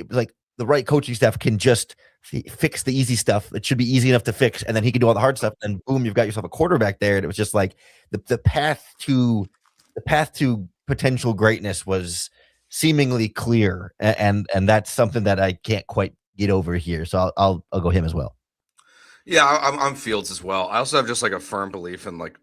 like the right coaching staff can just fix the easy stuff. It should be easy enough to fix, and then he can do all the hard stuff, and boom, you've got yourself a quarterback there. And it was just like the path to potential greatness was seemingly clear, and that's something that I can't quite get over here. So I'll go him as well. Yeah, I'm Fields as well. I also have just like a firm belief in like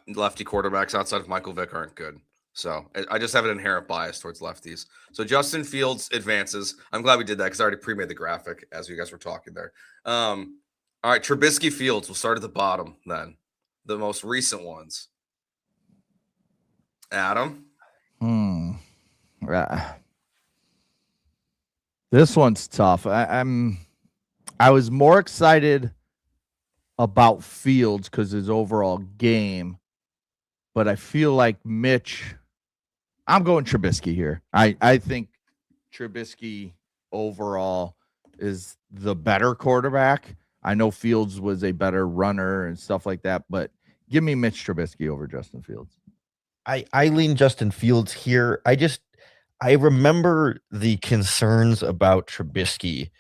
lefty quarterbacks outside of Michael Vick aren't good. So I just have an inherent bias towards lefties. So Justin Fields advances. I'm glad we did that because I already pre-made the graphic as you guys were talking there. All right, Trubisky Fields. We'll start at the bottom then. The most recent ones. Adam. This one's tough. I was more excited about Fields because his overall game, but I feel like Mitch. I'm going Trubisky here. I think Trubisky overall is the better quarterback. I know Fields was a better runner and stuff like that, but give me Mitch Trubisky over Justin Fields. I lean Justin Fields here. I remember the concerns about Trubisky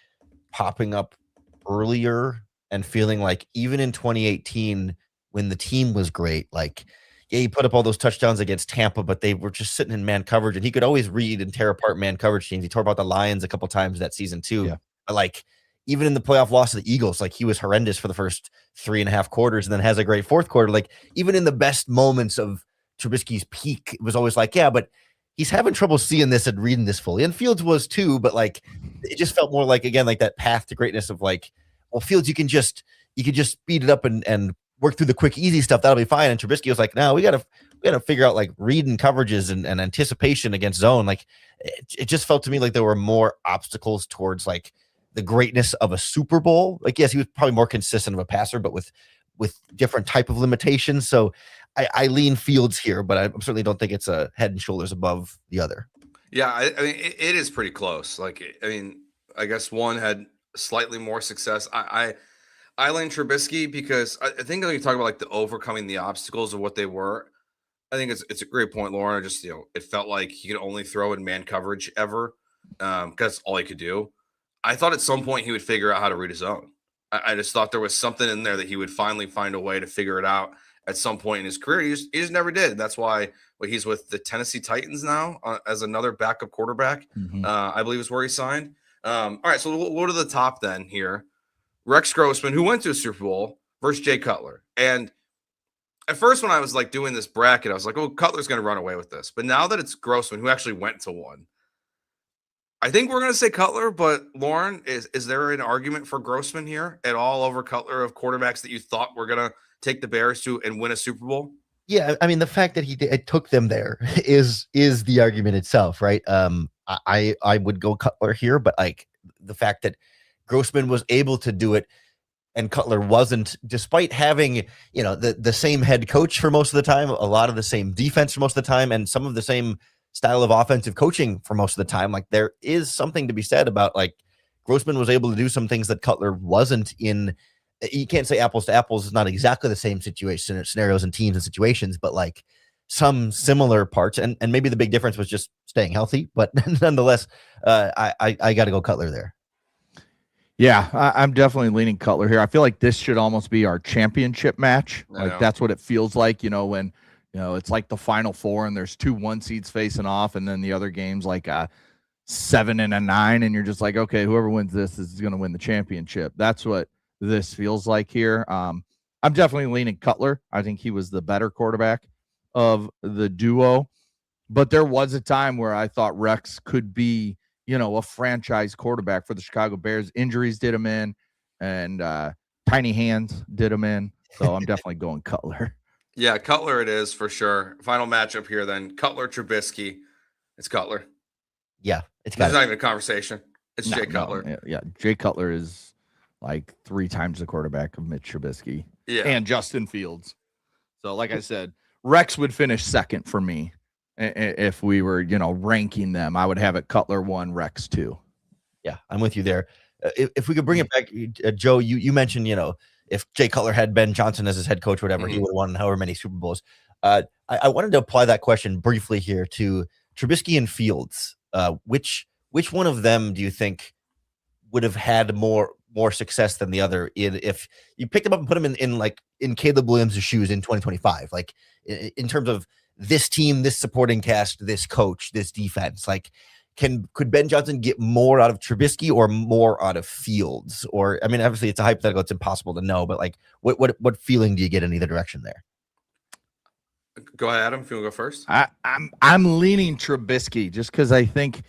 popping up earlier and feeling like even in 2018 when the team was great, like, yeah, he put up all those touchdowns against Tampa, but they were just sitting in man coverage, and he could always read and tear apart man coverage teams. He tore about the Lions a couple times that season too. Yeah. But like, even in the playoff loss of the Eagles, like, he was horrendous for the first 3.5 quarters and then has a great fourth quarter. Like, even in the best moments of Trubisky's peak, it was always like, yeah, but he's having trouble seeing this and reading this fully. And Fields was too, but like, it just felt more like, again, like that path to greatness of like, well, Fields, you can just speed it up and work through the quick, easy stuff. That'll be fine. And Trubisky was like, no, we gotta figure out like reading coverages and anticipation against zone. Like, it just felt to me like there were more obstacles towards like the greatness of a Super Bowl. Like, yes, he was probably more consistent of a passer, but with different type of limitations. So I lean Fields here, but I certainly don't think it's a head and shoulders above the other. Yeah, I mean, it is pretty close. Like, I mean, I guess one had slightly more success. I lean Trubisky because I think when you talk about like the overcoming the obstacles of what they were, I think it's a great point, Lauren. Just, it felt like he could only throw in man coverage ever because that's all he could do. I thought at some point he would figure out how to read his own. I just thought there was something in there that he would finally find a way to figure it out at some point in his career. He just never did. That's why he's with the Tennessee Titans now as another backup quarterback. I believe is where he signed. All right, so we'll go to the top then here. Rex Grossman, who went to a Super Bowl, versus Jay Cutler. And at first when I was like doing this bracket, I was like, oh, Cutler's going to run away with this. But now that it's Grossman, who actually went to one, I think we're going to say Cutler. But Lauren, is there an argument for Grossman here at all over Cutler of quarterbacks that you thought were going to take the Bears to and win a Super Bowl? Yeah, I mean, the fact that it took them there is the argument itself, right? I would go Cutler here, but like the fact that Grossman was able to do it and Cutler wasn't, despite having, the same head coach for most of the time, a lot of the same defense for most of the time, and some of the same style of offensive coaching for most of the time. Like, there is something to be said about like Grossman was able to do some things that Cutler wasn't in. You can't say apples to apples is not exactly the same situation, scenarios and teams and situations, but like some similar parts. And maybe the big difference was just staying healthy, but nonetheless, I got to go Cutler there. Yeah, I'm definitely leaning Cutler here. I feel like this should almost be our championship match. Like, that's what it feels like, when, it's like the Final Four and there's 2 1 seeds facing off, and then the other game's like a 7 and a 9, and you're just like, okay, whoever wins this is going to win the championship. That's what this feels like here. I'm definitely leaning Cutler. I think he was the better quarterback of the duo, but there was a time where I thought Rex could be, a franchise quarterback for the Chicago Bears. Injuries did him in, and tiny hands did him in. So I'm definitely going Cutler. Yeah, Cutler it is for sure. Final matchup here then. Cutler, Trubisky. It's Cutler. Yeah, it's not even a conversation. It's Jay Cutler. No, yeah, Jay Cutler is like 3 times the quarterback of Mitch Trubisky and Justin Fields. So like I said, Rex would finish second for me. If we were, ranking them, I would have it Cutler 1, Rex 2. Yeah, I'm with you there. If we could bring it back, Joe, you mentioned, if Jay Cutler had Ben Johnson as his head coach, or whatever, he would have won however many Super Bowls. I wanted to apply that question briefly here to Trubisky and Fields. Which one of them do you think would have had more success than the other if you picked them up and put them in Caleb Williams' shoes in 2025, like in terms of this team, this supporting cast, this coach, this defense? Like, could Ben Johnson get more out of Trubisky or more out of Fields? Or, I mean, obviously it's a hypothetical, it's impossible to know, but like what feeling do you get in either direction there? Go ahead, Adam, if you want to go first. I'm leaning Trubisky just because I think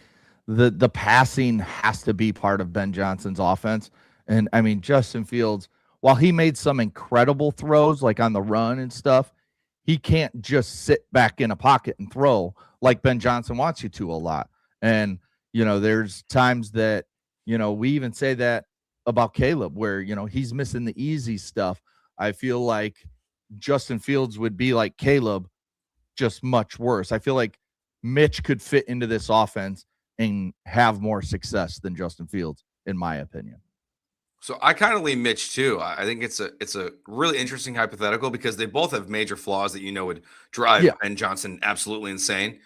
the passing has to be part of Ben Johnson's offense. And I mean, Justin Fields, while he made some incredible throws like on the run and stuff, he can't just sit back in a pocket and throw like Ben Johnson wants you to a lot. And, there's times that, we even say that about Caleb where, he's missing the easy stuff. I feel like Justin Fields would be like Caleb, just much worse. I feel like Mitch could fit into this offense and have more success than Justin Fields, in my opinion. So I kind of lean Mitch too. I think it's a really interesting hypothetical because they both have major flaws that would drive Ben Johnson absolutely insane.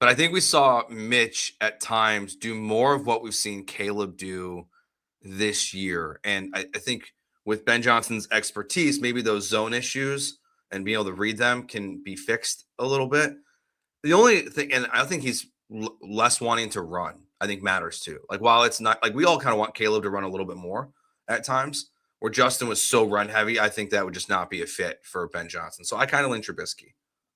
But I think we saw Mitch at times do more of what we've seen Caleb do this year. And I think with Ben Johnson's expertise, maybe those zone issues and being able to read them can be fixed a little bit. The only thing, and I think he's less wanting to run, I think matters too. Like, while it's not like we all kind of want Caleb to run a little bit more at times, where Justin was so run heavy, I think that would just not be a fit for Ben Johnson. So I kind of lean Trubisky.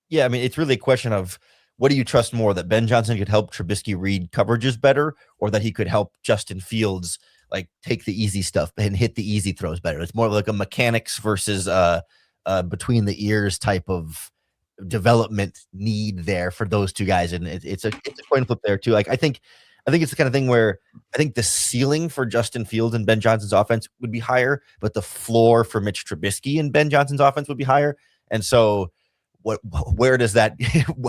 Yeah, I mean, it's really a question of what do you trust more, that Ben Johnson could help Trubisky read coverages better, or that he could help Justin Fields like take the easy stuff and hit the easy throws better? It's more like a mechanics versus between the ears type of development need there for those two guys, and it's a coin flip there too. Like I think it's the kind of thing where I think the ceiling for Justin Fields and Ben Johnson's offense would be higher, but the floor for Mitch Trubisky and Ben Johnson's offense would be higher. And so where does that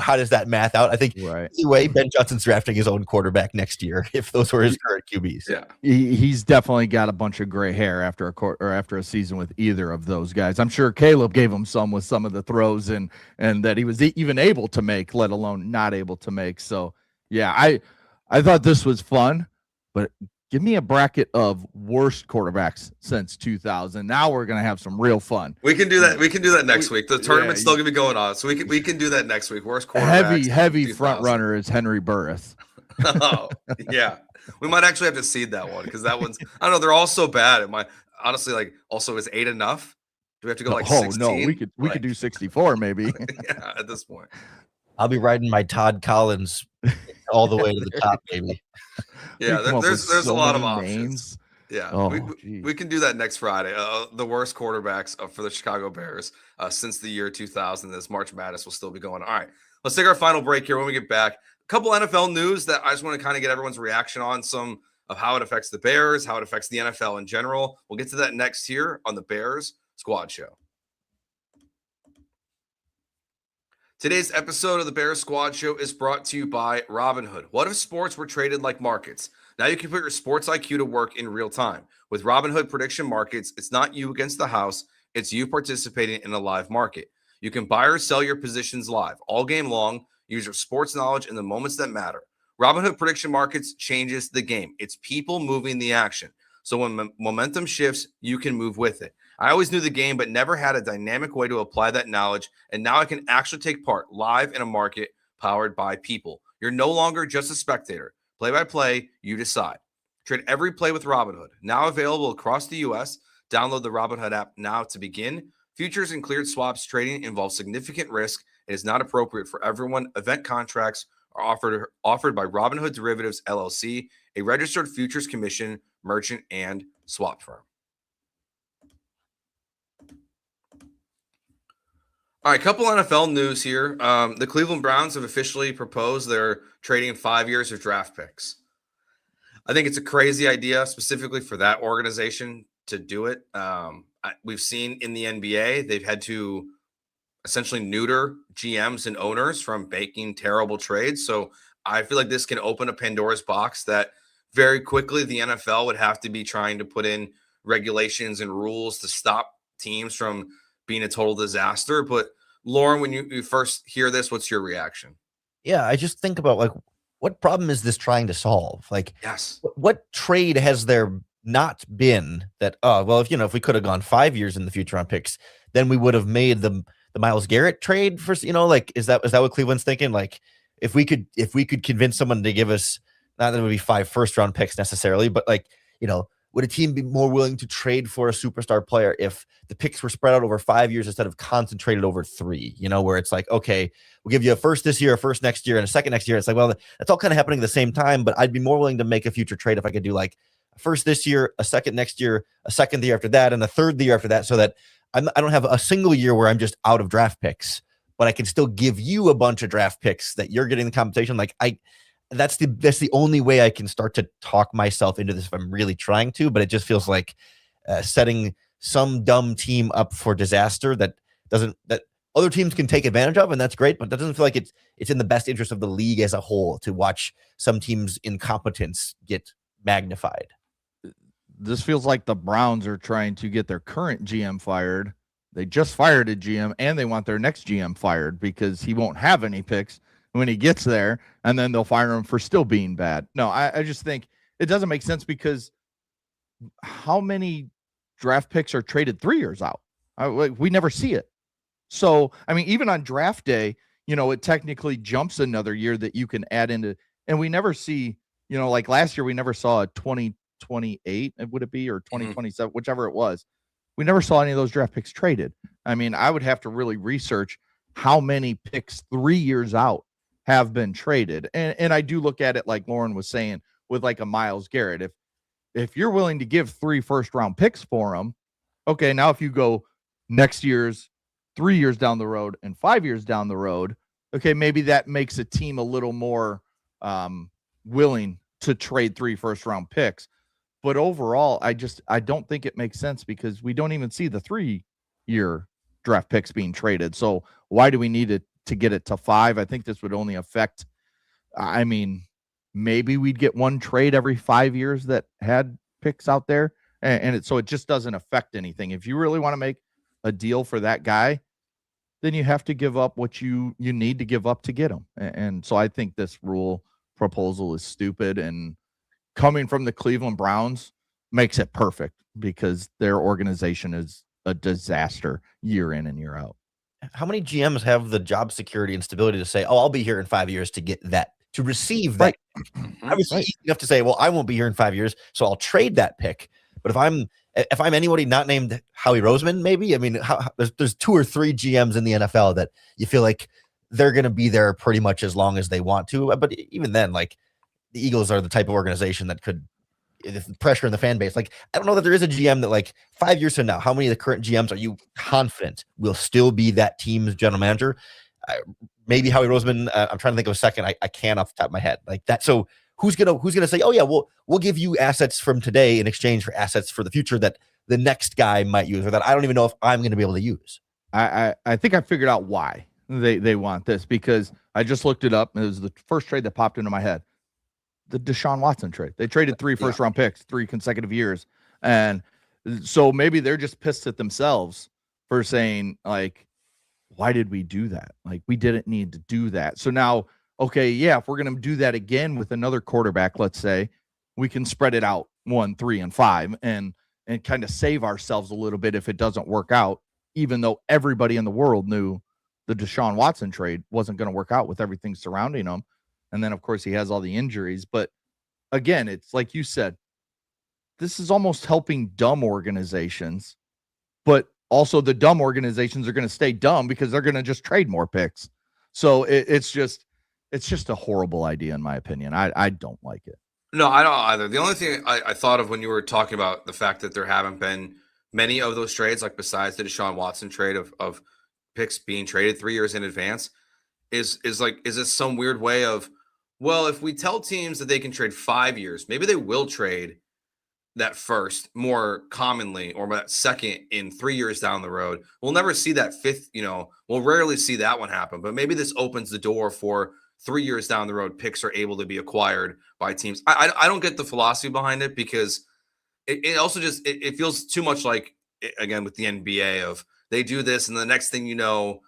how does that math out? I think anyway, Ben Johnson's drafting his own quarterback next year if those were his current QBs. Yeah, he's definitely got a bunch of gray hair after a season with either of those guys. I'm sure Caleb gave him some with some of the throws and that he was even able to make, let alone not able to make. So yeah, I thought this was fun, but give me a bracket of worst quarterbacks since 2000. Now we're gonna have some real fun. We can do that. We can do that next week. The tournament's still gonna be going on, so we can do that next week. Worst quarterbacks. Heavy front runner is Henry Burris. Oh yeah, we might actually have to seed that one because that one's. I don't know. They're all so bad. It might honestly like. Also, is 8 enough? Do we have to go like 16? No, we could do 64 maybe. Yeah, at this point. I'll be riding my Todd Collins all the way to the top, baby. Yeah, there's a lot of options. Names. Yeah, we can do that next Friday. The worst quarterbacks for the Chicago Bears since the year 2000. This March Madness will still be going. All right, let's take our final break here. When we get back, a couple NFL news that I just want to kind of get everyone's reaction on, some of how it affects the Bears, how it affects the NFL in general. We'll get to that next here on the Bears Squad Show. Today's episode of the Bears Squad Show is brought to you by Robinhood. What if sports were traded like markets? Now you can put your sports IQ to work in real time. With Robinhood prediction markets, it's not you against the house, it's you participating in a live market. You can buy or sell your positions live all game long. Use your sports knowledge in the moments that matter. Robinhood prediction markets changes the game. It's people moving the action. So when momentum shifts, you can move with it. I always knew the game, but never had a dynamic way to apply that knowledge. And now I can actually take part live in a market powered by people. You're no longer just a spectator. Play by play, you decide. Trade every play with Robinhood. Now available across the U.S. Download the Robinhood app now to begin. Futures and cleared swaps trading involves significant risk and is not appropriate for everyone. Event contracts are offered by Robinhood Derivatives, LLC, a registered futures commission, merchant, and swap firm. All right, couple NFL news here. The Cleveland Browns have officially proposed they're trading 5 years of draft picks. I think it's a crazy idea, specifically for that organization to do it. We've seen in the NBA, they've had to essentially neuter GMs and owners from making terrible trades. So I feel like this can open a Pandora's box that very quickly the NFL would have to be trying to put in regulations and rules to stop teams from being a total disaster. But Lauren, when you first hear this, what's your reaction? Yeah, I just think about like, what problem is this trying to solve? Like, yes, what trade has there not been that, if we could have gone 5 years in the future on picks, then we would have made the Myles Garrett trade for, is that what Cleveland's thinking? Like, if we could convince someone to give us, not that it would be 5 first-round picks necessarily, but like, would a team be more willing to trade for a superstar player if the picks were spread out over 5 years instead of concentrated over 3? Where it's like, okay, we'll give you a first this year, a first next year, and a second next year. It's like, well, that's all kind of happening at the same time, but I'd be more willing to make a future trade if I could do like a first this year, a second next year, a second the year after that, and a third the year after that, so that I don't have a single year where I'm just out of draft picks, but I can still give you a bunch of draft picks that you're getting the compensation. Like that's the only way I can start to talk myself into this if I'm really trying to, but it just feels like setting some dumb team up for disaster that other teams can take advantage of, and that's great, but that doesn't feel like it's in the best interest of the league as a whole to watch some teams' incompetence get magnified. This feels like the Browns are trying to get their current GM fired. They just fired a GM, and they want their next GM fired because he won't have any picks when he gets there, and then they'll fire him for still being bad. No, I just think it doesn't make sense, because how many draft picks are traded 3 years out? We never see it. So, I mean, even on draft day, it technically jumps another year that you can add into, and we never see, like last year, we never saw a 2028, would it be, or 2027, whichever it was. We never saw any of those draft picks traded. I mean, I would have to really research how many picks 3 years out have been traded. And I do look at it like Lauren was saying with like a Myles Garrett. If you're willing to give 3 first-round picks for him, okay, now if you go next year's 3 years down the road and 5 years down the road, okay, maybe that makes a team a little more willing to trade 3 first-round picks. But overall, I don't think it makes sense, because we don't even see the 3-year draft picks being traded. So why do we need it to get it to 5? I think this would only affect, I mean, maybe we'd get one trade every 5 years that had picks out there. And so it just doesn't affect anything. If you really want to make a deal for that guy, then you have to give up what you need to give up to get him. And so I think this rule proposal is stupid, and coming from the Cleveland Browns makes it perfect, because their organization is a disaster year in and year out. How many GMs have the job security and stability to say, oh, I'll be here in 5 years to get that, to receive that? Right. Obviously, you have to say, well, I won't be here in 5 years, so I'll trade that pick. But if I'm anybody not named Howie Roseman, maybe, I mean, there's 2 or 3 GMs in the NFL that you feel like they're going to be there pretty much as long as they want to. But even then, like, the Eagles are the type of organization that could, if pressure in the fan base. Like, I don't know that there is a GM that, like, 5 years from now, how many of the current GMs are you confident will still be that team's general manager? Maybe Howie Roseman. I'm trying to think of a second. I can't off the top of my head like that. So who's gonna say, oh yeah, we'll give you assets from today in exchange for assets for the future that the next guy might use, or that I don't even know if I'm going to be able to use? I think I figured out why they want this, because I just looked it up, and it was the first trade that popped into my head. The Deshaun Watson trade. They traded 3 first-round picks 3 consecutive years. And so maybe they're just pissed at themselves for saying, like, why did we do that? Like, we didn't need to do that. So now, okay, yeah, if we're going to do that again with another quarterback, let's say, we can spread it out 1, 3, and 5 and kind of save ourselves a little bit if it doesn't work out, even though everybody in the world knew the Deshaun Watson trade wasn't going to work out with everything surrounding him. And then, of course, he has all the injuries. But again, it's like you said, this is almost helping dumb organizations, but also the dumb organizations are going to stay dumb because they're going to just trade more picks. So it's just a horrible idea, in my opinion. I don't like it. No, I don't either. The only thing I thought of when you were talking about the fact that there haven't been many of those trades, like besides the Deshaun Watson trade of picks being traded 3 years in advance, is it some weird way of, well, if we tell teams that they can trade 5 years, maybe they will trade that first more commonly, or that second in 3 years down the road. We'll never see that fifth, we'll rarely see that one happen, but maybe this opens the door for 3 years down the road, picks are able to be acquired by teams. I don't get the philosophy behind it, because it also just, it feels too much like, again, with the NBA of they do this, and the next thing you know,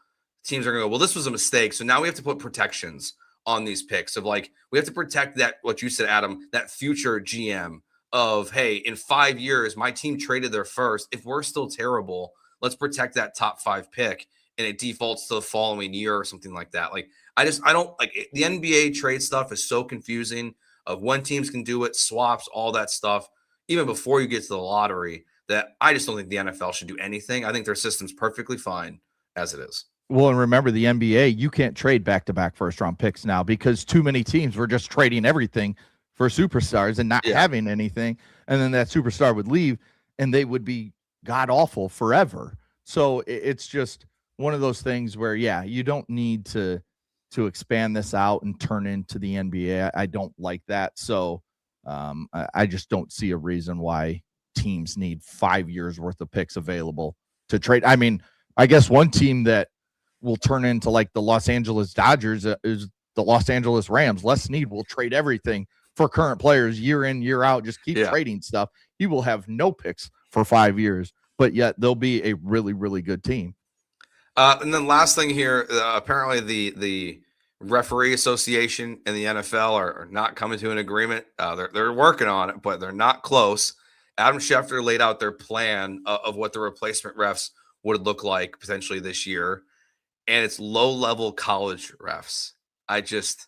teams are going to go, well, this was a mistake. So now we have to put protections on these picks of, like, we have to protect that, what you said, Adam, that future GM of, hey, in 5 years, my team traded their first. If we're still terrible, let's protect that top 5 pick, and it defaults to the following year or something like that. Like, I don't like it. The NBA trade stuff is so confusing of when teams can do it, swaps, all that stuff. even before you get to the lottery, that I just don't think the NFL should do anything. I think their system's perfectly fine as it is. Well, and remember the NBA, you can't trade back-to-back first-round picks now because too many teams were just trading everything for superstars and not having anything. And then that superstar would leave and they would be god-awful forever. So it's just one of those things where, you don't need to expand this out and turn into the NBA. I don't like that. So I just don't see a reason why teams need 5 years worth of picks available to trade. I mean, I guess one team that will turn into like the Los Angeles Dodgers is the Los Angeles Rams. Les Snead will trade everything for current players year in, year out. Just keep trading stuff. He will have no picks for 5 years, but yet they'll be a really, really good team. And then last thing here, apparently the referee association and the NFL are not coming to an agreement. They're working on it, but they're not close. Adam Schefter laid out their plan of what the replacement refs would look like potentially this year. And it's low-level college refs. I can't.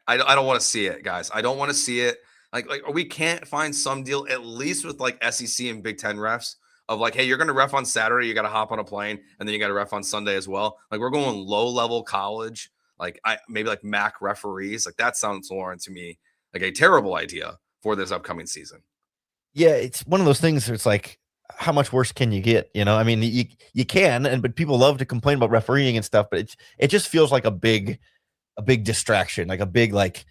I don't want to see it, guys. I don't want to see it. Like we can't find some deal, at least with like SEC and Big Ten refs, of like, hey, you're going to ref on Saturday, you got to hop on a plane, and then you got to ref on Sunday as well. Like we're going low-level college, like maybe like MAC referees. Like that sounds, Lauren, to me like a terrible idea for this upcoming season. Yeah, it's one of those things where it's like, how much worse can you get? I mean, you can, but people love to complain about refereeing and stuff, but it just feels like a big distraction, like a big, like,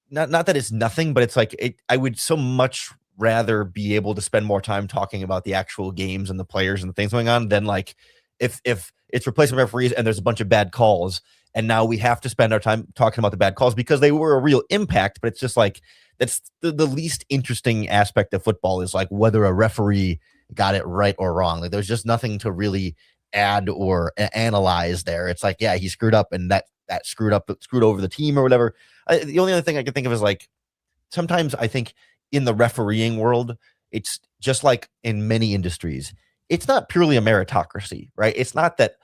not that it's nothing, but it's like, I would so much rather be able to spend more time talking about the actual games and the players and the things going on than like, if it's replacement referees and there's a bunch of bad calls and now we have to spend our time talking about the bad calls because they were a real impact, but it's just like, that's the least interesting aspect of football is like whether a referee got it right or wrong. Like there's just nothing to really add or analyze there. It's like, he screwed up and that screwed over the team or whatever. The only other thing I can think of is like, sometimes I think in the refereeing world, it's just like in many industries, it's not purely a meritocracy, right? It's not that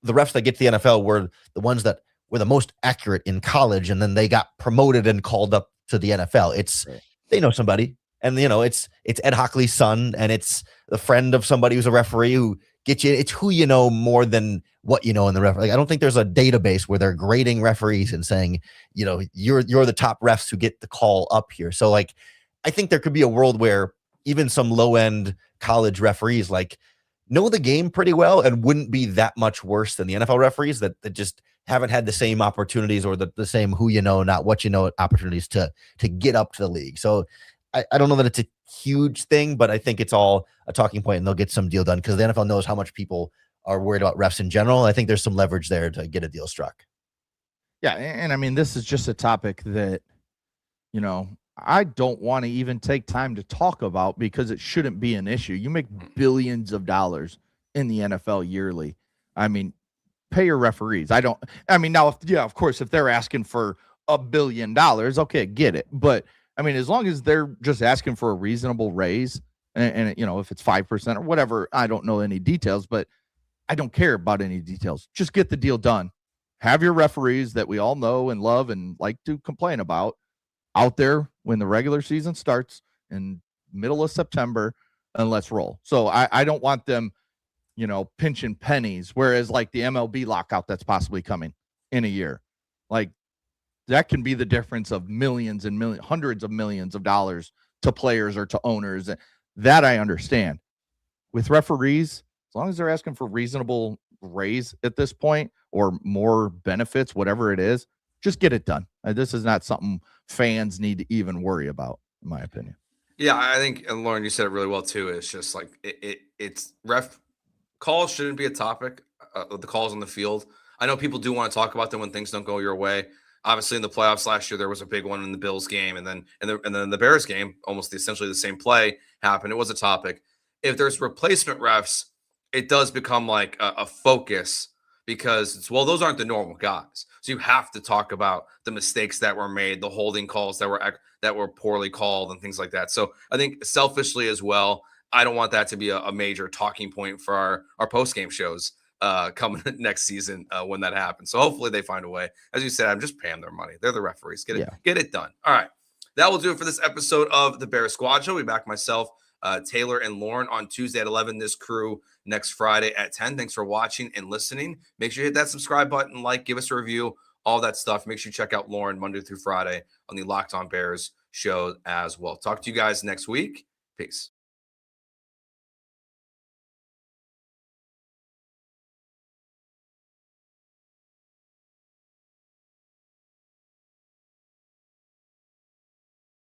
the refs that get to the NFL were the ones that were the most accurate in college and then they got promoted and called up to the NFL. It's they know somebody. And it's Ed Hockley's son, and it's the friend of somebody who's a referee who gets you. It's who you know more than what you know in the referee. Like I don't think there's a database where they're grading referees and saying, you're the top refs who get the call up here. So like, I think there could be a world where even some low end college referees like know the game pretty well and wouldn't be that much worse than the NFL referees that just haven't had the same opportunities or the same who you know, not what you know opportunities to get up to the league. So I don't know that it's a huge thing, but I think it's all a talking point and they'll get some deal done because the NFL knows how much people are worried about refs in general. I think there's some leverage there to get a deal struck. Yeah. And I mean, this is just a topic that, I don't want to even take time to talk about because it shouldn't be an issue. You make billions of dollars in the NFL yearly. I mean, pay your referees. Now, of course, if they're asking for $1 billion, okay, get it. But I mean, as long as they're just asking for a reasonable raise and if it's 5% or whatever, I don't know any details, but I don't care about any details. Just get the deal done. Have your referees that we all know and love and like to complain about out there when the regular season starts in middle of September, and let's roll. So I don't want them, pinching pennies, whereas like the MLB lockout that's possibly coming in a year, like that can be the difference of millions and millions, hundreds of millions of dollars to players or to owners. That I understand. With referees, as long as they're asking for reasonable raise at this point or more benefits, whatever it is, just get it done. This is not something fans need to even worry about, in my opinion. Yeah, I think, and Lauren, you said it really well too. It's just like it's ref calls shouldn't be a topic. The calls on the field. I know people do want to talk about them when things don't go your way. Obviously, in the playoffs last year, there was a big one in the Bills game, and then the Bears game, almost essentially the same play happened. It was a topic. If there's replacement refs, it does become like a focus because those aren't the normal guys. So you have to talk about the mistakes that were made, the holding calls that were poorly called, and things like that. So I think selfishly as well, I don't want that to be a major talking point for our post game shows coming next season when that happens. So hopefully they find a way. As you said, I'm just paying their money. They're the referees. Get it done. All right. that will do it for this episode of the Bears Squad Show. We'll be back myself, Taylor, and Lauren on Tuesday at 11. This crew next Friday at 10. Thanks for watching and listening. Make sure you hit that subscribe button, give us a review, all that stuff. Make sure you check out Lauren Monday through Friday on the Locked On Bears show as well. Talk to you guys next week. Peace.